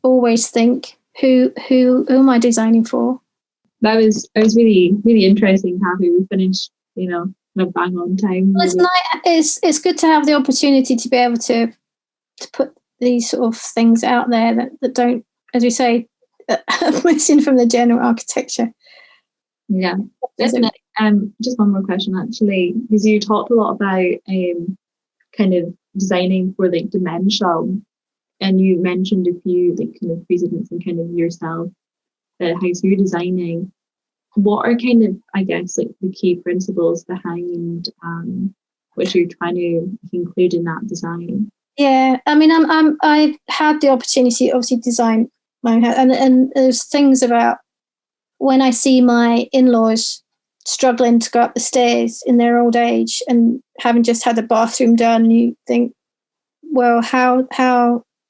always think who am I designing for? That was really, really interesting, Kathy. We finished, kind of bang on time. Well, it's good to have the opportunity to be able to put these sort of things out there that don't, as you say, missing from the general architecture. Yeah, definitely. Just one more question, actually, because you talked a lot about kind of designing for like dementia, and you mentioned a few like kind of precedents and kind of yourself, how you're designing. What are kind of, I guess, like the key principles behind what you're trying to include in that design? Yeah, I mean, I've had the opportunity, obviously, to design my own house, and there's things about when I see my in-laws struggling to go up the stairs in their old age and having just had a bathroom done, you think, well, how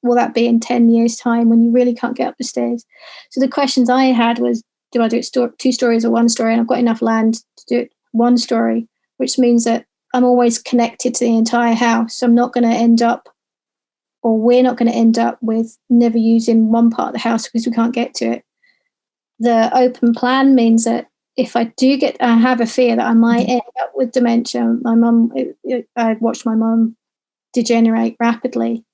will that be in 10 years' time when you really can't get up the stairs? So the questions I had was, do I do it 2 stories or 1 story? And I've got enough land do it one story, which means that I'm always connected to the entire house. I'm not going to end up, or we're not going to end up with never using one part of the house because we can't get to it. The open plan means that if I have a fear that I might end up with dementia. I watched my mum degenerate rapidly,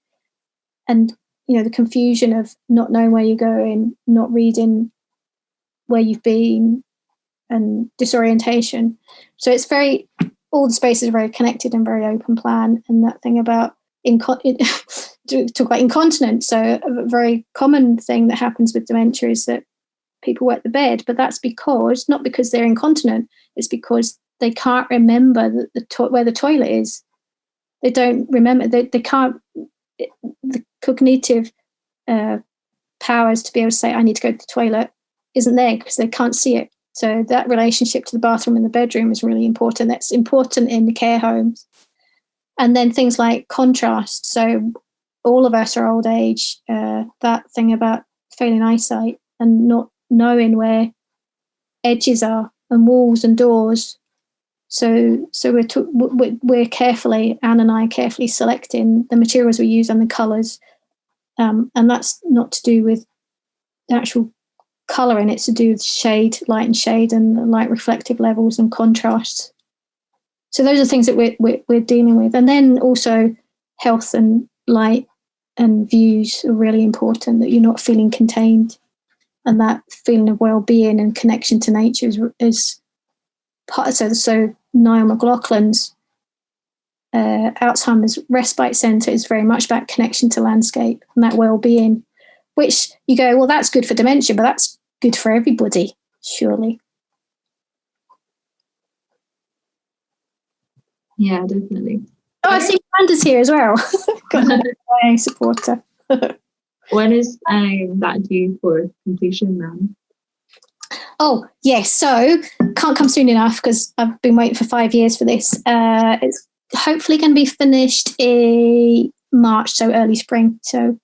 and the confusion of not knowing where you're going, not reading where you've been, and disorientation. So it's all the spaces are very connected and very open plan. And that thing about talk about incontinence. So a very common thing that happens with dementia is that people wet the bed, but that's not because they're incontinent. It's because they can't remember where the toilet is. They don't remember. They can't. The cognitive powers to be able to say, "I need to go to the toilet," isn't there because they can't see it. So that relationship to the bathroom and the bedroom is really important. That's important in the care homes. And then things like contrast. So all of us are old age. That thing about failing eyesight and not knowing where edges are and walls and doors. So we're carefully, Anne and I, carefully selecting the materials we use and the colours. And that's not to do with the actual colouring, it's to do with shade, light and shade, and light reflective levels and contrasts. So those are things that we're dealing with. And then also health and light and views are really important, that you're not feeling contained. And that feeling of well-being and connection to nature is part of, so Niall McLaughlin's Alzheimer's Respite Centre is very much about connection to landscape and that well-being, which you go, well, that's good for dementia, but that's good for everybody, surely. Yeah, definitely. Oh, I see Miranda's here as well. Got another IA supporter. When is that due for completion now? Oh, yes. So can't come soon enough because I've been waiting for 5 years for this. It's hopefully going to be finished in March, so early spring. So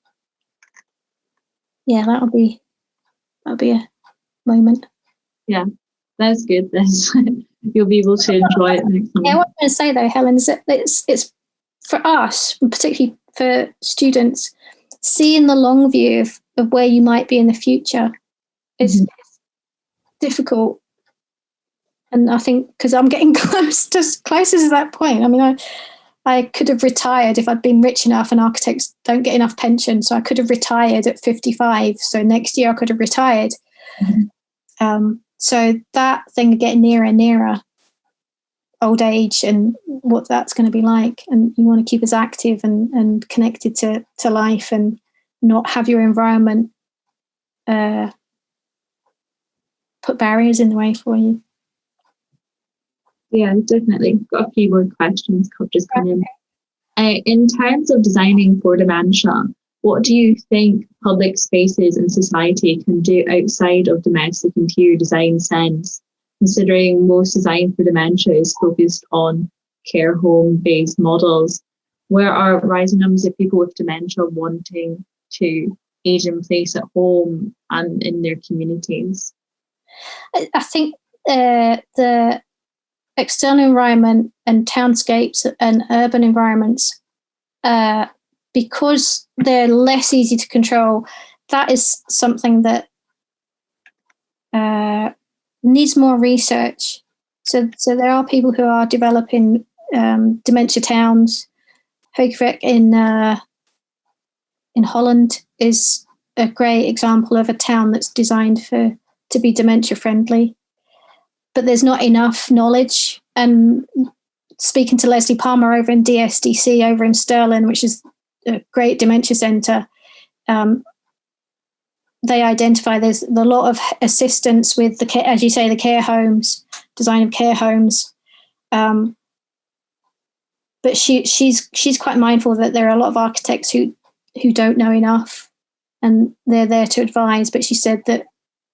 yeah, that'll be a moment. Yeah, that's good. You'll be able to enjoy it next time. Yeah, what I'm going to say though, Helen, is that it's for us, particularly for students, seeing the long view of where you might be in the future is difficult. And I think because I'm getting closer to that point. I mean, I could have retired if I'd been rich enough, and architects don't get enough pension. So I could have retired at 55. So next year I could have retired. So that thing of getting nearer and nearer, old age and what that's going to be like. And you want to keep us active and connected to life and not have your environment put barriers in the way for you. Yeah, definitely. Got a few more questions just come in. In terms of designing for dementia, what do you think public spaces and society can do outside of domestic interior design sense, considering most design for dementia is focused on care home-based models? Where are rising numbers of people with dementia wanting to age in place at home and in their communities? I think the external environment and townscapes and urban environments, because they're less easy to control, that is something that needs more research. So there are people who are developing dementia towns. Hoogevik in Holland is a great example of a town that's designed to be dementia friendly. But there's not enough knowledge. And speaking to Leslie Palmer over in DSDC over in Stirling, which is a great dementia centre, they identify there's a lot of assistance with as you say, the care homes, design of care homes. But she's quite mindful that there are a lot of architects who don't know enough, and they're there to advise. But she said that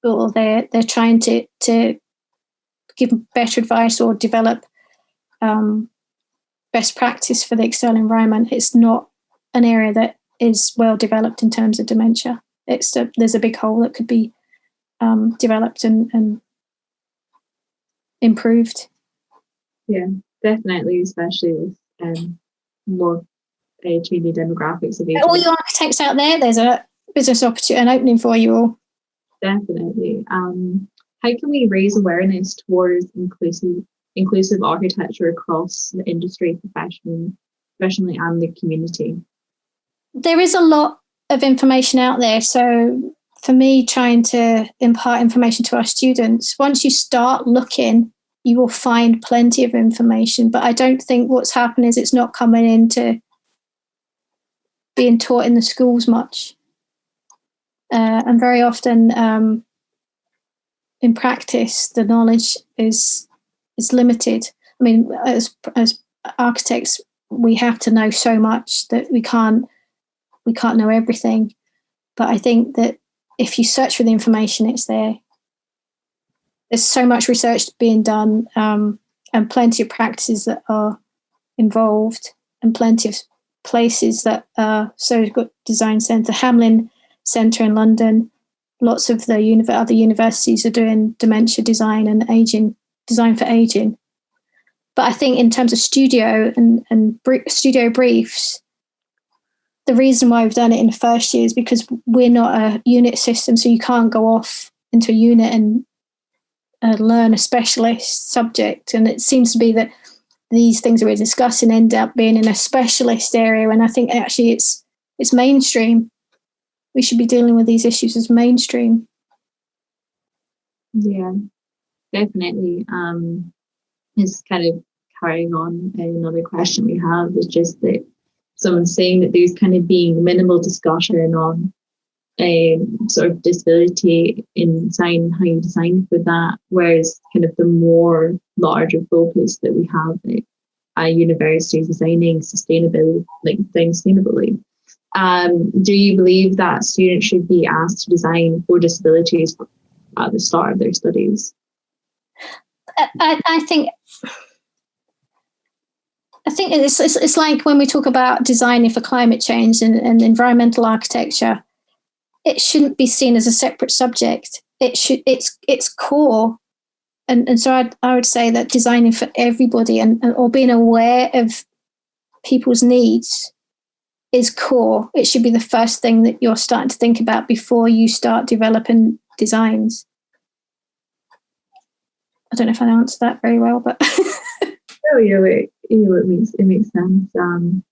they're trying to give better advice or develop best practice for the external environment. It's not an area that is well developed in terms of dementia. There's a big hole that could be developed and improved. Yeah, definitely, especially with more changing demographics of all you architects out there, there's a business opportunity, an opening for you all. Definitely. How can we raise awareness towards inclusive architecture across the industry, professionally and the community? There is a lot of information out there. So for me, trying to impart information to our students, once you start looking, you will find plenty of information. But I don't think what's happened is it's not coming into being taught in the schools much. And very often in practice, the knowledge is limited. I mean, as architects, we have to know so much that we can't know everything. But I think that if you search for the information, it's there. There's so much research being done, and plenty of practices that are involved, and plenty of places that so we've got Design Centre, Mcmillan Centre in London. Lots of the other universities are doing dementia design and design for aging. But I think in terms of studio and studio briefs, the reason why we've done it in the first year is because we're not a unit system, so you can't go off into a unit and learn a specialist subject. And it seems to be that these things that we're discussing end up being in a specialist area, and I think actually it's mainstream. We should be dealing with these issues as mainstream. Yeah, definitely. It's kind of carrying on another question we have is just that someone's saying that there's kind of being minimal discussion on sort of disability in design, how you design for that, whereas kind of the more larger focus that we have at universities designing sustainably. Do you believe that students should be asked to design for disabilities at the start of their studies? I think it's like when we talk about designing for climate change and environmental architecture, it shouldn't be seen as a separate subject. It's core, and so I would say that designing for everybody or being aware of people's needs is core. It should be the first thing that you're starting to think about before you start developing designs. I don't know if I answered that very well, but oh yeah, it makes sense. Does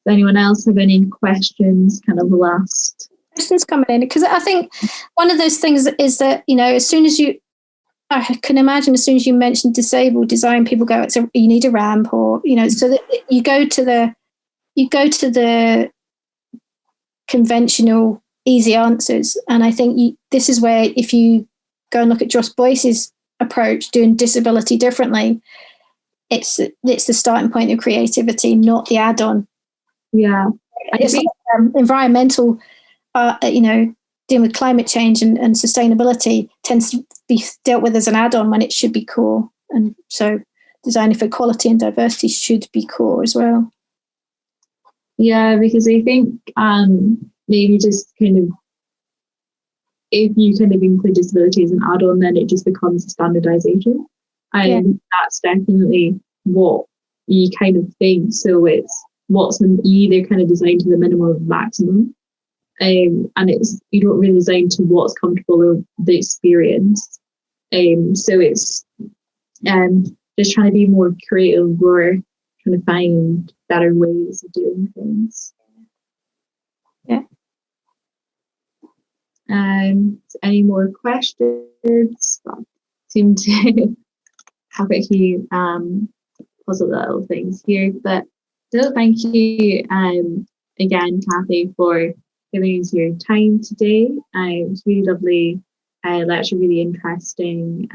anyone else have any questions? Kind of the last questions coming in, because I think one of those things is that, you know, I can imagine as soon as you mention disabled design, people go, you need a ramp, or, you know, so that you go to the conventional easy answers. And I think this is where, if you go and look at Joss Boyce's approach, doing disability differently, it's the starting point of creativity, not the add-on. Yeah, it's like, environmental, dealing with climate change and sustainability tends to be dealt with as an add-on when it should be core. And so designing for equality and diversity should be core as well. Yeah, because I think maybe just kind of, if you kind of include disability as an add-on, then it just becomes a standardization. And that's definitely what you kind of think. So it's what's either kind of designed to the minimum or maximum. And you don't really design to what's comfortable or the experience. So it's just trying to be more creative, or trying to find better ways of doing things. Yeah. Any more questions? Seem to have a few puzzle little things here, but still, thank you again, Kathy, for giving us your time today. It was really lovely lecture, really interesting.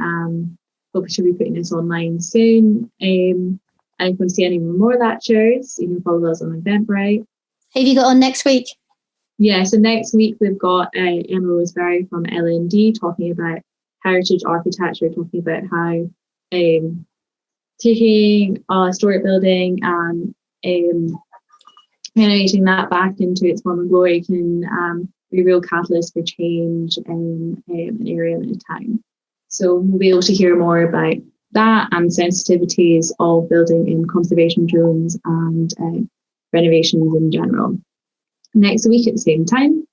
Hope we should be putting this online soon. And if you want to see any more lectures, you can follow us on Eventbrite. Who have you got on next week? Yeah, so next week we've got Emma Roseberry from LND talking about heritage architecture, talking about how taking a historic building and innovating that back into its former glory can be a real catalyst for change in an area and a time. So we'll be able to hear more about that and sensitivities of building in conservation drones and renovations in general. Next week at the same time.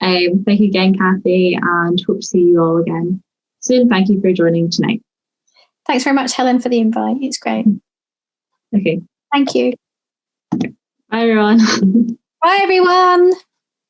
Thank you again, Kathy, and hope to see you all again soon. Thank you for joining tonight. Thanks very much, Helen, for the invite. It's great. Okay. Thank you. Bye, everyone. Bye, everyone.